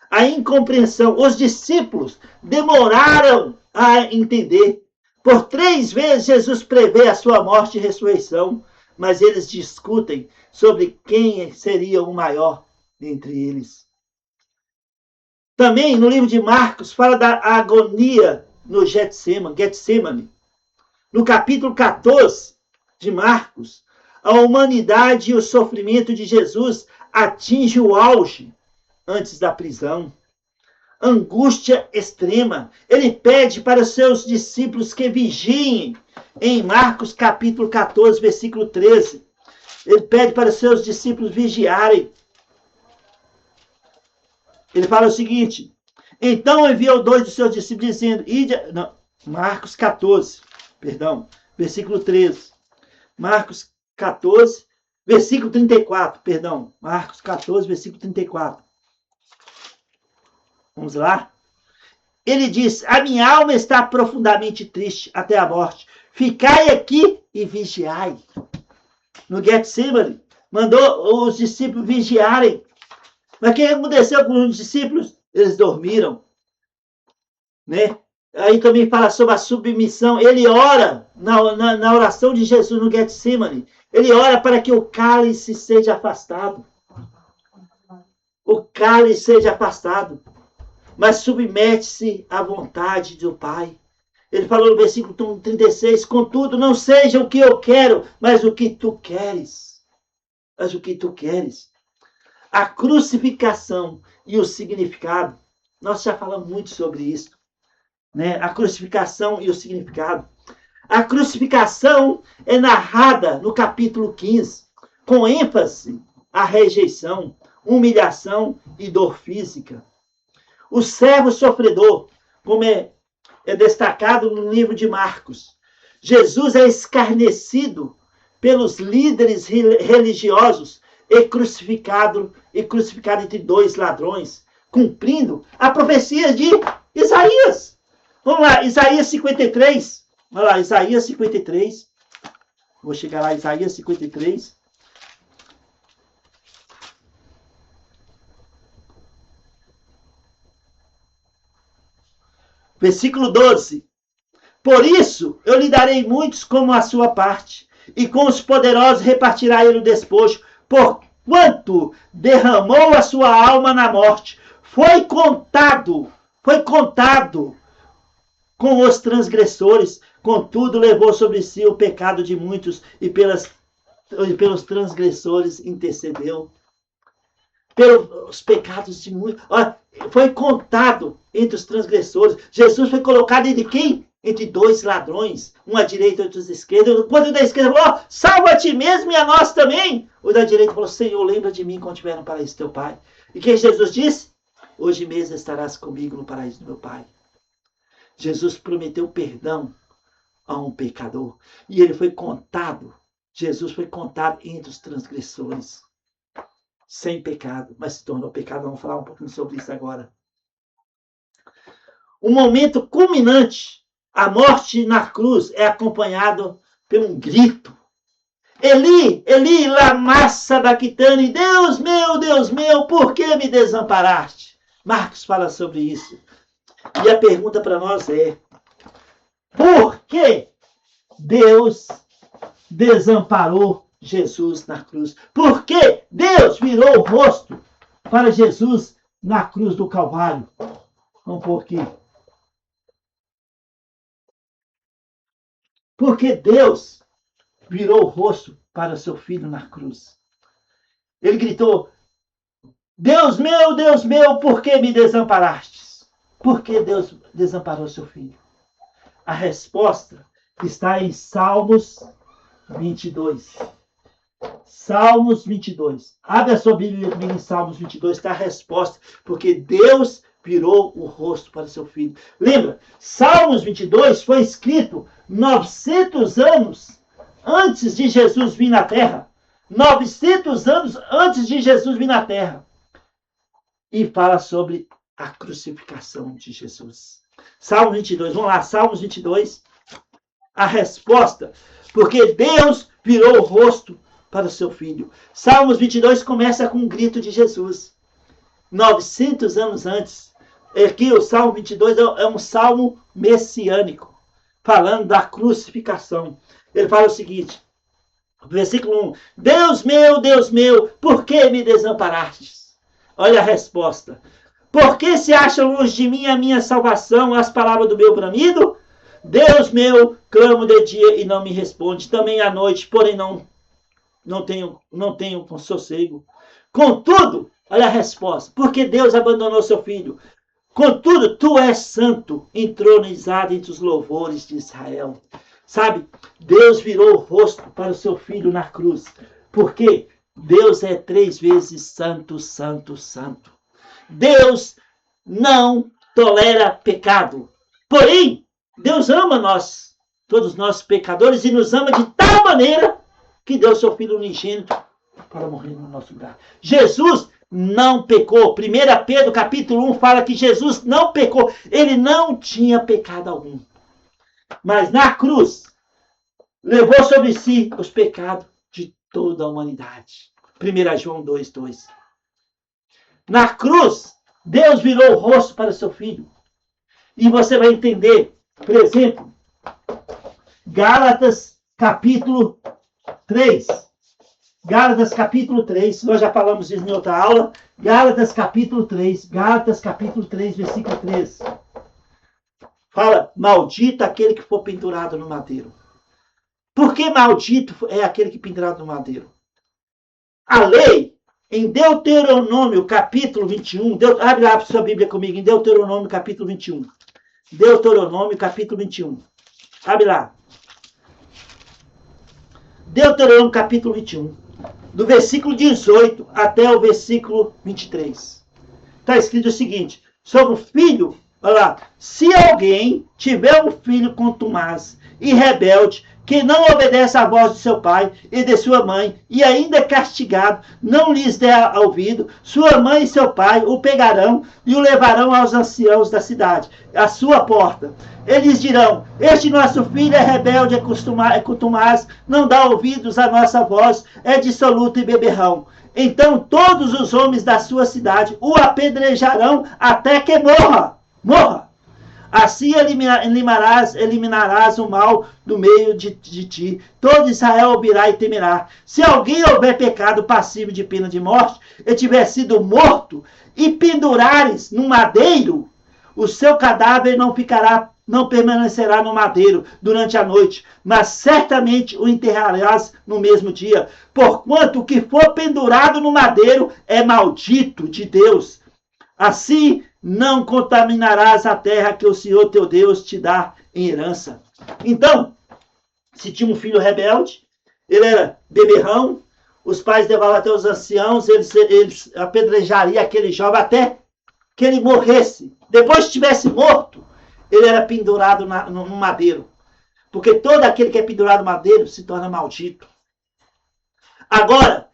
A incompreensão. Os discípulos demoraram a entender. Por 3 vezes Jesus prevê a sua morte e ressurreição, mas eles discutem sobre quem seria o maior dentre eles. Também no livro de Marcos fala da agonia no Getsemane. No capítulo 14 de Marcos, a humanidade e o sofrimento de Jesus atinge o auge antes da prisão. Angústia extrema. Ele pede para os seus discípulos que vigiem. Em Marcos capítulo 14, versículo 13. Ele pede para os seus discípulos vigiarem. Ele fala o seguinte: então enviou 2 dos seus discípulos dizendo, Marcos 14, versículo 13. Marcos 14, versículo 34, Marcos 14, versículo 34. Vamos lá? Ele diz, a minha alma está profundamente triste até a morte. Ficai aqui e vigiai. No Getsemane, mandou os discípulos vigiarem. Mas o que aconteceu com os discípulos? Eles dormiram. Né? Aí também fala sobre a submissão. Ele ora na oração de Jesus no Getsemane. Ele ora para que o cálice seja afastado. O cálice seja afastado. Mas submete-se à vontade do Pai. Ele falou no versículo 36, contudo, não seja o que eu quero, mas o que tu queres. Mas o que tu queres. A crucificação e o significado. Nós já falamos muito sobre isso. Né? A crucificação e o significado. A crucificação é narrada no capítulo 15, com ênfase à rejeição, humilhação e dor física. O servo sofredor, como é destacado no livro de Marcos. Jesus é escarnecido pelos líderes religiosos e crucificado entre 2 ladrões, cumprindo a profecia de Isaías. Vamos lá, Isaías 53. Vamos lá, Isaías 53. Vou chegar lá, Isaías 53. Versículo 12. Por isso eu lhe darei muitos como a sua parte, e com os poderosos repartirá ele o despojo, porquanto derramou a sua alma na morte. Foi contado com os transgressores, contudo levou sobre si o pecado de muitos, e pelos transgressores intercedeu. Pelos pecados de muitos. Foi contado entre os transgressores. Jesus foi colocado entre quem? Entre 2 ladrões, um à direita e outro à esquerda. Quando o da esquerda falou, salva a ti mesmo e a nós também. O da direita falou, Senhor, lembra de mim quando tiver no paraíso teu Pai. E que Jesus disse? Hoje mesmo estarás comigo no paraíso do meu Pai. Jesus prometeu perdão a um pecador. E ele foi contado, Jesus foi contado entre os transgressores. Sem pecado, mas se tornou pecado. Vamos falar um pouquinho sobre isso agora. O momento culminante, a morte na cruz, é acompanhado por um grito. Eli, Eli, lama sabachthani, Deus meu, por que me desamparaste? Marcos fala sobre isso. E a pergunta para nós é, por que Deus desamparou Jesus na cruz? Por que Deus virou o rosto para Jesus na cruz do Calvário? Vamos por quê? Porque Deus virou o rosto para seu filho na cruz. Ele gritou, Deus meu, por que me desamparastes? Por que Deus desamparou seu filho? A resposta está em Salmos 22. Salmos 22. Abre a sua Bíblia comigo em Salmos 22, está a resposta. Porque Deus virou o rosto para seu filho. Lembra, Salmos 22 foi escrito 900 anos antes de Jesus vir na Terra. 900 anos antes de Jesus vir na Terra. E fala sobre a crucificação de Jesus. Salmos 22, vamos lá, Salmos 22. A resposta, porque Deus virou o rosto para o seu filho. Salmos 22 começa com um grito de Jesus. 900 anos antes. Aqui o Salmo 22 é um salmo messiânico, falando da crucificação. Ele fala o seguinte, versículo 1. Deus meu, por que me desamparastes? Olha a resposta. Por que se acha longe de mim a minha salvação, as palavras do meu bramido? Deus meu, clamo de dia e não me responde, também à noite, porém não tenho sossego. Contudo, olha a resposta, porque Deus abandonou seu filho. Contudo, tu és santo, entronizado entre os louvores de Israel. Sabe, Deus virou o rosto para o seu filho na cruz, porque Deus é 3 vezes santo, santo, santo. Deus não tolera pecado. Porém, Deus ama nós, todos nós pecadores, e nos ama de tal maneira que deu seu Filho unigênito para morrer no nosso lugar. Jesus não pecou. 1 Pedro capítulo 1 fala que Jesus não pecou. Ele não tinha pecado algum. Mas na cruz, levou sobre si os pecados de toda a humanidade. 1 João 2:2. Na cruz, Deus virou o rosto para seu Filho. E você vai entender, por exemplo, Gálatas capítulo 3. Gálatas capítulo 3, nós já falamos isso em outra aula. Gálatas capítulo 3, versículo 3. Fala, maldito aquele que for pendurado no madeiro. Por que maldito é aquele que é pendurado no madeiro? A lei, em Deuteronômio capítulo 21, abre lá a sua Bíblia comigo, em Deuteronômio capítulo 21. Deuteronômio capítulo 21. Abre lá. Deuteronômio capítulo 21. Do versículo 18 até o versículo 23. Está escrito o seguinte, sobre o filho, olha lá, se alguém tiver um filho contumaz e rebelde, que não obedece à voz de seu pai e de sua mãe, e ainda é castigado, não lhes der ouvido, sua mãe e seu pai o pegarão e o levarão aos anciãos da cidade, à sua porta. Eles dirão, este nosso filho é rebelde, é contumaz, não dá ouvidos à nossa voz, é dissoluto e beberrão. Então todos os homens da sua cidade o apedrejarão até que morra. Morra. Assim eliminarás o mal do meio de ti. Todo Israel ouvirá e temerá. Se alguém houver pecado passivo de pena de morte, e tiver sido morto, e pendurares no madeiro, o seu cadáver não permanecerá no madeiro durante a noite, mas certamente o enterrarás no mesmo dia. Porquanto o que for pendurado no madeiro é maldito de Deus. Assim não contaminarás a terra que o Senhor teu Deus te dá em herança. Então, se tinha um filho rebelde, ele era beberrão, os pais levavam até os anciãos, eles apedrejariam aquele jovem até que ele morresse. Depois que estivesse morto, ele era pendurado no madeiro. Porque todo aquele que é pendurado no madeiro se torna maldito. Agora,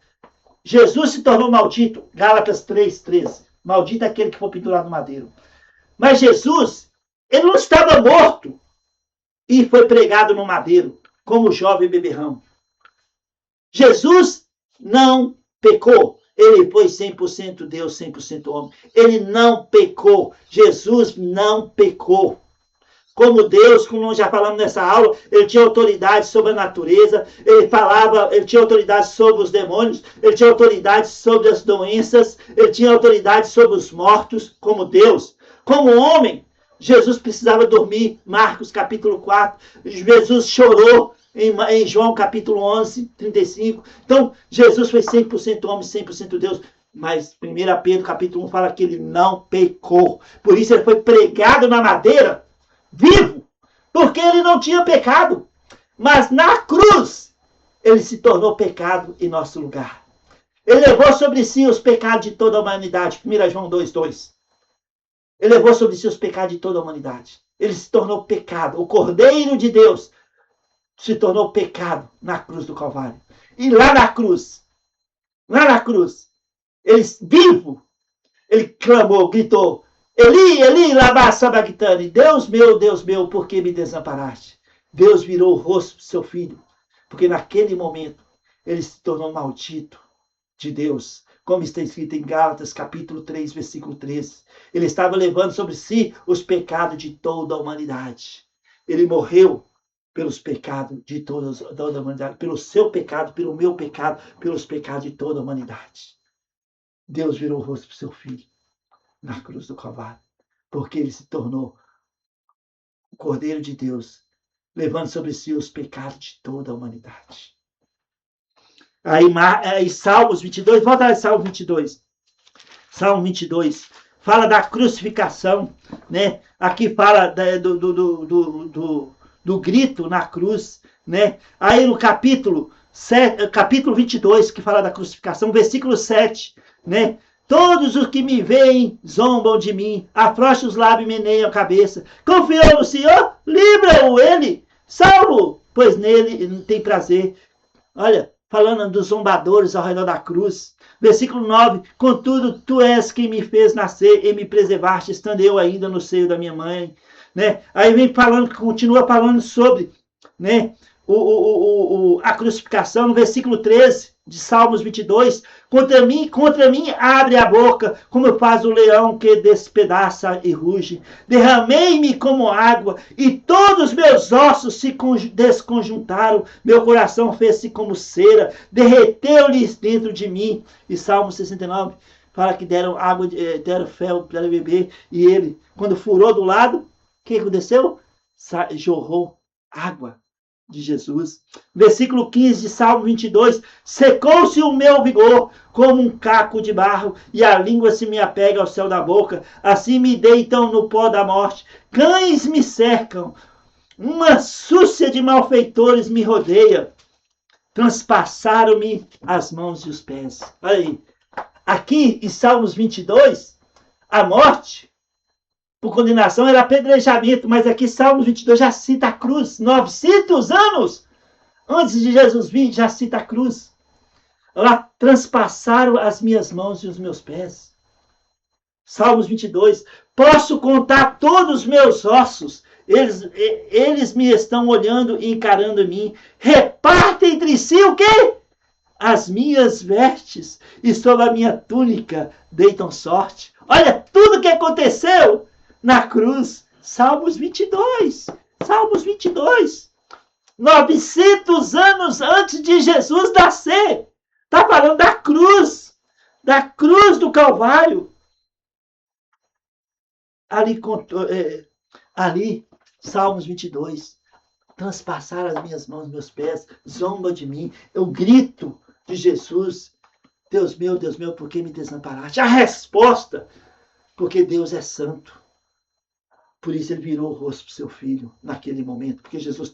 Jesus se tornou maldito. Gálatas 3:13. Maldito é aquele que for pendurado no madeiro. Mas Jesus, ele não estava morto e foi pregado no madeiro, como o jovem beberrão. Jesus não pecou. Ele foi 100% Deus, 100% homem. Ele não pecou. Jesus não pecou. Como Deus, como nós já falamos nessa aula, ele tinha autoridade sobre a natureza, ele tinha autoridade sobre os demônios, ele tinha autoridade sobre as doenças, ele tinha autoridade sobre os mortos, como Deus. Como homem, Jesus precisava dormir, Marcos capítulo 4, Jesus chorou em João capítulo 11, 35. Então, Jesus foi 100% homem, 100% Deus. Mas 1 Pedro capítulo 1 fala que ele não pecou. Por isso ele foi pregado na madeira, vivo, porque ele não tinha pecado. Mas na cruz, ele se tornou pecado em nosso lugar. Ele levou sobre si os pecados de toda a humanidade. 1 João 2:2. Ele levou sobre si os pecados de toda a humanidade. Ele se tornou pecado. O Cordeiro de Deus se tornou pecado na cruz do Calvário. E lá na cruz, ele vivo, ele clamou, gritou: Eli, Eli, lama sabachthani, Deus meu, por que me desamparaste? Deus virou o rosto para o seu filho, porque naquele momento ele se tornou maldito de Deus, como está escrito em Gálatas capítulo 3, versículo 13. Ele estava levando sobre si os pecados de toda a humanidade. Ele morreu pelos pecados de toda a humanidade, pelo seu pecado, pelo meu pecado, pelos pecados de toda a humanidade. Deus virou o rosto para o seu filho na cruz do Calvário, porque ele se tornou o Cordeiro de Deus, levando sobre si os pecados de toda a humanidade. Aí Salmos 22, volta lá, Salmo 22. Salmo 22 fala da crucificação, né? Aqui fala do grito na cruz, né? Aí no capítulo 22, que fala da crucificação, versículo 7, né? Todos os que me veem zombam de mim, afrouxam os lábios e meneiam a cabeça. Confiou no Senhor, livra-o ele, salvo, pois nele tem prazer. Olha, falando dos zombadores ao redor da cruz. Versículo 9, contudo, tu és quem me fez nascer e me preservaste, estando eu ainda no seio da minha mãe. Né? Aí vem falando, continua falando sobre, né, a crucificação, no versículo 13 de Salmos 22, contra mim abre a boca, como faz o leão que despedaça e ruge. Derramei-me como água, e todos os meus ossos se desconjuntaram, meu coração fez-se como cera, derreteu-lhes dentro de mim. E Salmo 69 fala que deram água, deram fel para beber, e ele, quando furou do lado, o que aconteceu? Jorrou água de Jesus. Versículo 15 de Salmo 22. Secou-se o meu vigor como um caco de barro, e a língua se me apega ao céu da boca. Assim me deitam no pó da morte. Cães me cercam. Uma súcia de malfeitores me rodeia. Transpassaram-me as mãos e os pés. Olha aí. Aqui em Salmos 22, a morte por condenação era apedrejamento, mas aqui Salmos 22 já cita a cruz. 900 anos antes de Jesus vir, já cita a cruz. Lá transpassaram as minhas mãos e os meus pés. Salmos 22. Posso contar todos os meus ossos. Eles me estão olhando e encarando em mim. Repartem entre si o quê? As minhas vestes, e sobre a minha túnica deitam sorte. Olha tudo que aconteceu na cruz. Salmos 22. Salmos 22. 900 anos antes de Jesus nascer. Está falando da cruz. Da cruz do Calvário. Ali, Salmos 22. Transpassaram as minhas mãos, meus pés. Zomba de mim. Eu grito de Jesus. Deus meu, por que me desamparaste? A resposta, porque Deus é santo. Por isso ele virou o rosto para o seu filho naquele momento. Porque Jesus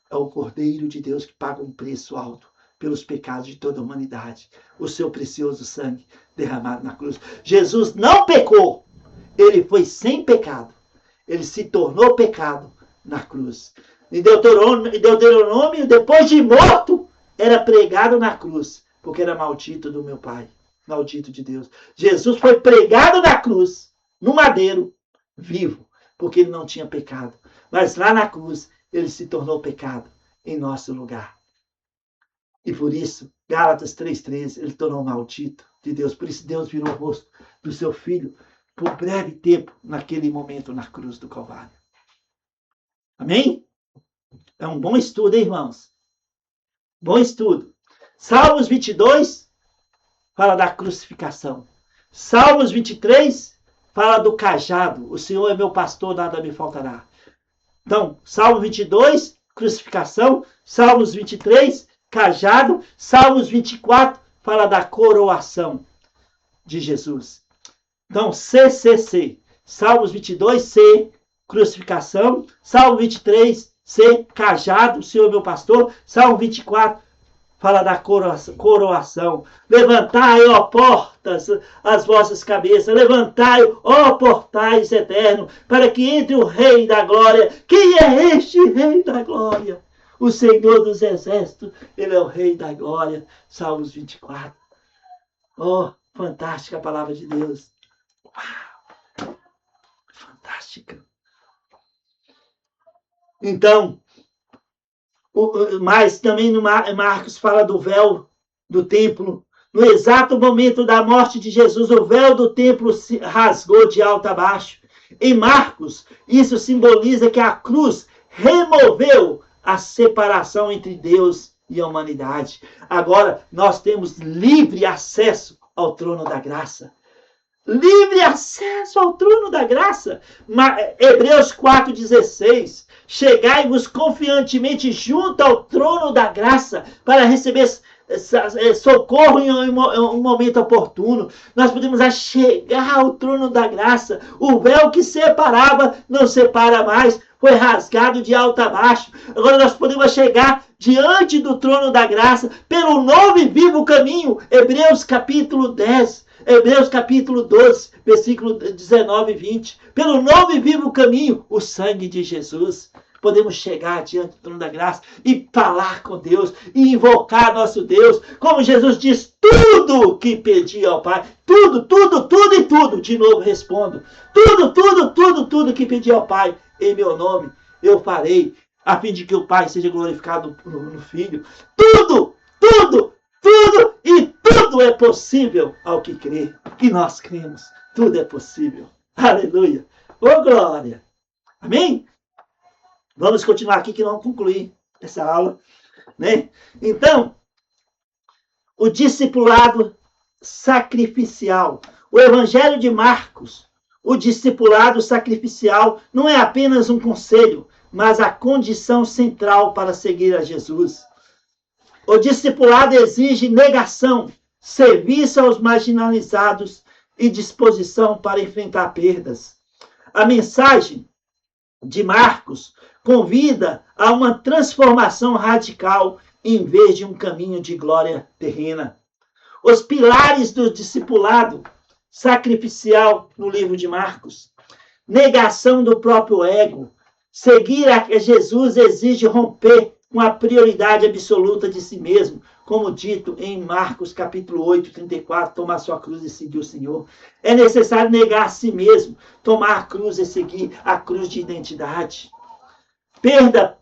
é o Cordeiro de Deus que paga um preço alto pelos pecados de toda a humanidade. O seu precioso sangue derramado na cruz. Jesus não pecou. Ele foi sem pecado. ele se tornou pecado na cruz. Em Deuteronômio, depois de morto, era pregado na cruz, porque era maldito do meu Pai, maldito de Deus. Jesus foi pregado na cruz, no madeiro, vivo, porque ele não tinha pecado. Mas lá na cruz, ele se tornou pecado em nosso lugar. E por isso, Gálatas 3,13, ele tornou maldito de Deus. Por isso Deus virou o rosto do seu filho por breve tempo, naquele momento na cruz do Calvário. Amém? É um bom estudo, hein, irmãos? Bom estudo. Salmos 22 fala da crucificação. Salmos 23 fala do cajado. O Senhor é meu pastor, nada me faltará. Então, Salmo 22, crucificação. Salmos 23, cajado. Salmos 24 fala da coroação de Jesus. Então, CCC. Salmos 22, C, crucificação. Salmo 23, C, cajado, o Senhor é meu pastor. Salmo 24 fala da coroação. Levantai, ó portas, as vossas cabeças. Levantai, ó portais eternos, para que entre o Rei da Glória. Quem é este Rei da Glória? O Senhor dos Exércitos. Ele é o Rei da Glória. Salmos 24. Oh, fantástica a palavra de Deus. Uau! Fantástica. Então, mas também no Marcos fala do véu do templo. No exato momento da morte de Jesus, o véu do templo se rasgou de alto a baixo. Em Marcos, isso simboliza que a cruz removeu a separação entre Deus e a humanidade. Agora, nós temos livre acesso ao trono da graça. Livre acesso ao trono da graça. Hebreus 4,16. Chegai-vos confiantemente junto ao trono da graça para receber socorro em um momento oportuno. Nós podemos chegar ao trono da graça. O véu que separava não separa mais. Foi rasgado de alto a baixo. Agora nós podemos chegar diante do trono da graça pelo novo e vivo caminho. Hebreus capítulo 10. Hebreus capítulo 12, versículo 19 e 20. Pelo novo e vivo caminho, o sangue de Jesus. Podemos chegar diante do trono da graça e falar com Deus e invocar nosso Deus. Como Jesus diz, tudo que pedi ao Pai. Tudo, tudo, tudo e tudo. De novo respondo. Tudo, tudo, tudo, tudo que pedi ao Pai. Em meu nome eu farei. A fim de que o Pai seja glorificado no Filho. Tudo, tudo, tudo e tudo é possível ao que crê. Que nós cremos. Tudo é possível. Aleluia. Ô glória. Amém? Vamos continuar aqui que não concluí essa aula, né? Então, o discipulado sacrificial. O Evangelho de Marcos, o discipulado sacrificial não é apenas um conselho, mas a condição central para seguir a Jesus. O discipulado exige negação, serviço aos marginalizados e disposição para enfrentar perdas. A mensagem de Marcos convida a uma transformação radical em vez de um caminho de glória terrena. Os pilares do discipulado sacrificial no livro de Marcos. Negação do próprio ego. Seguir a Jesus exige romper com a prioridade absoluta de si mesmo, como dito em Marcos capítulo 8, 34, tomar sua cruz e seguir o Senhor. É necessário negar a si mesmo, tomar a cruz e seguir a cruz de identidade. Perda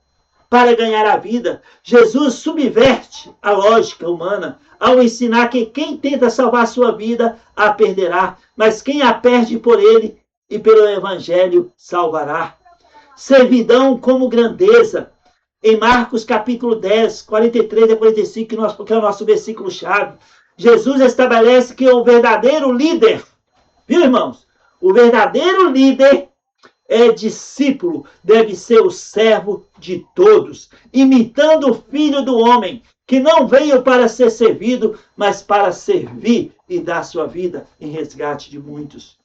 para ganhar a vida. Jesus subverte a lógica humana ao ensinar que quem tenta salvar sua vida a perderá, mas quem a perde por ele e pelo evangelho salvará. Servidão como grandeza. Em Marcos capítulo 10, 43 a 45, que é o nosso versículo-chave, Jesus estabelece que o verdadeiro líder, viu, irmãos? O verdadeiro líder é discípulo, deve ser o servo de todos, imitando o Filho do Homem, que não veio para ser servido, mas para servir e dar sua vida em resgate de muitos.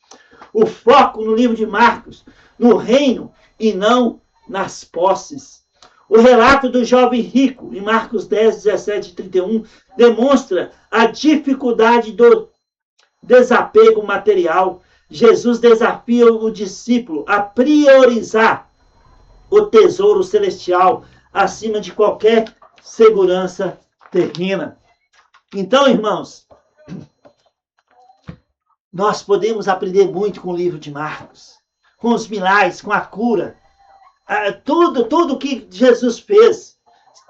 O foco no livro de Marcos, no reino e não nas posses. O relato do jovem rico, em Marcos 10, 17 e 31, demonstra a dificuldade do desapego material. Jesus desafia o discípulo a priorizar o tesouro celestial acima de qualquer segurança terrena. Então, irmãos, nós podemos aprender muito com o livro de Marcos, com os milagres, com a cura, tudo que Jesus fez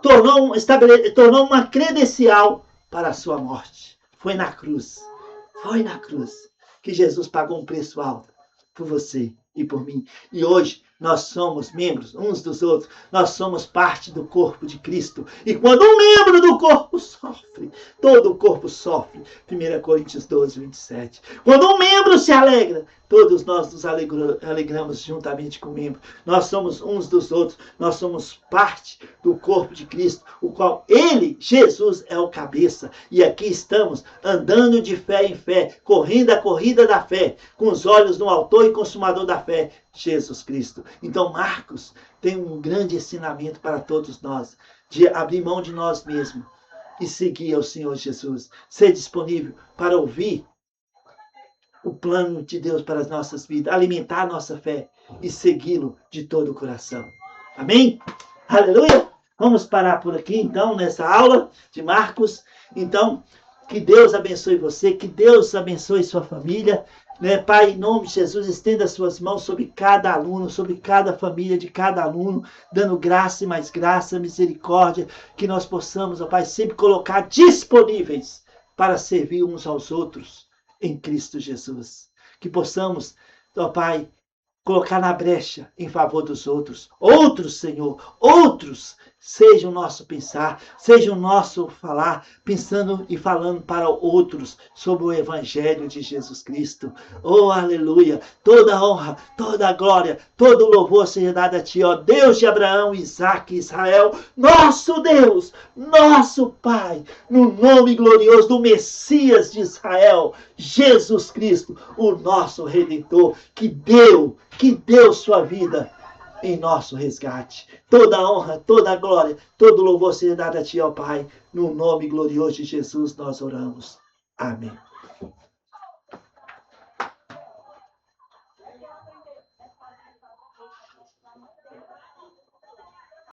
tornou uma credencial para a sua morte. Foi na cruz que Jesus pagou um preço alto por você e por mim. E hoje nós somos membros uns dos outros. Nós somos parte do corpo de Cristo. E quando um membro do corpo sofre, todo o corpo sofre. 1 Coríntios 12, 27. Quando um membro se alegra, todos nós nos alegramos juntamente com o membro. Nós somos uns dos outros. Nós somos parte do corpo de Cristo, o qual ele, Jesus, é o cabeça. E aqui estamos andando de fé em fé, correndo a corrida da fé, com os olhos no autor e consumador da fé, Jesus Cristo. Então, Marcos tem um grande ensinamento para todos nós, de abrir mão de nós mesmos e seguir ao Senhor Jesus. Ser disponível para ouvir o plano de Deus para as nossas vidas, alimentar a nossa fé e segui-lo de todo o coração. Amém? Aleluia! Vamos parar por aqui, então, nessa aula de Marcos. Então, que Deus abençoe você, que Deus abençoe sua família. Pai, em nome de Jesus, estenda suas mãos sobre cada aluno, sobre cada família de cada aluno, dando graça e mais graça, misericórdia, que nós possamos, ó Pai, sempre colocar disponíveis para servir uns aos outros em Cristo Jesus. Que possamos, ó Pai, colocar na brecha em favor dos outros. Outros, Senhor, outros. Seja o nosso pensar, seja o nosso falar, pensando e falando para outros sobre o Evangelho de Jesus Cristo. Oh, aleluia! Toda honra, toda glória, todo louvor seja dado a Ti, ó Deus de Abraão, Isaque e Israel, nosso Deus, nosso Pai, no nome glorioso do Messias de Israel, Jesus Cristo, o nosso Redentor, que deu sua vida em nosso resgate. Toda honra, toda glória, todo louvor seja dado a Ti, ó Pai. No nome glorioso de Jesus nós oramos. Amém.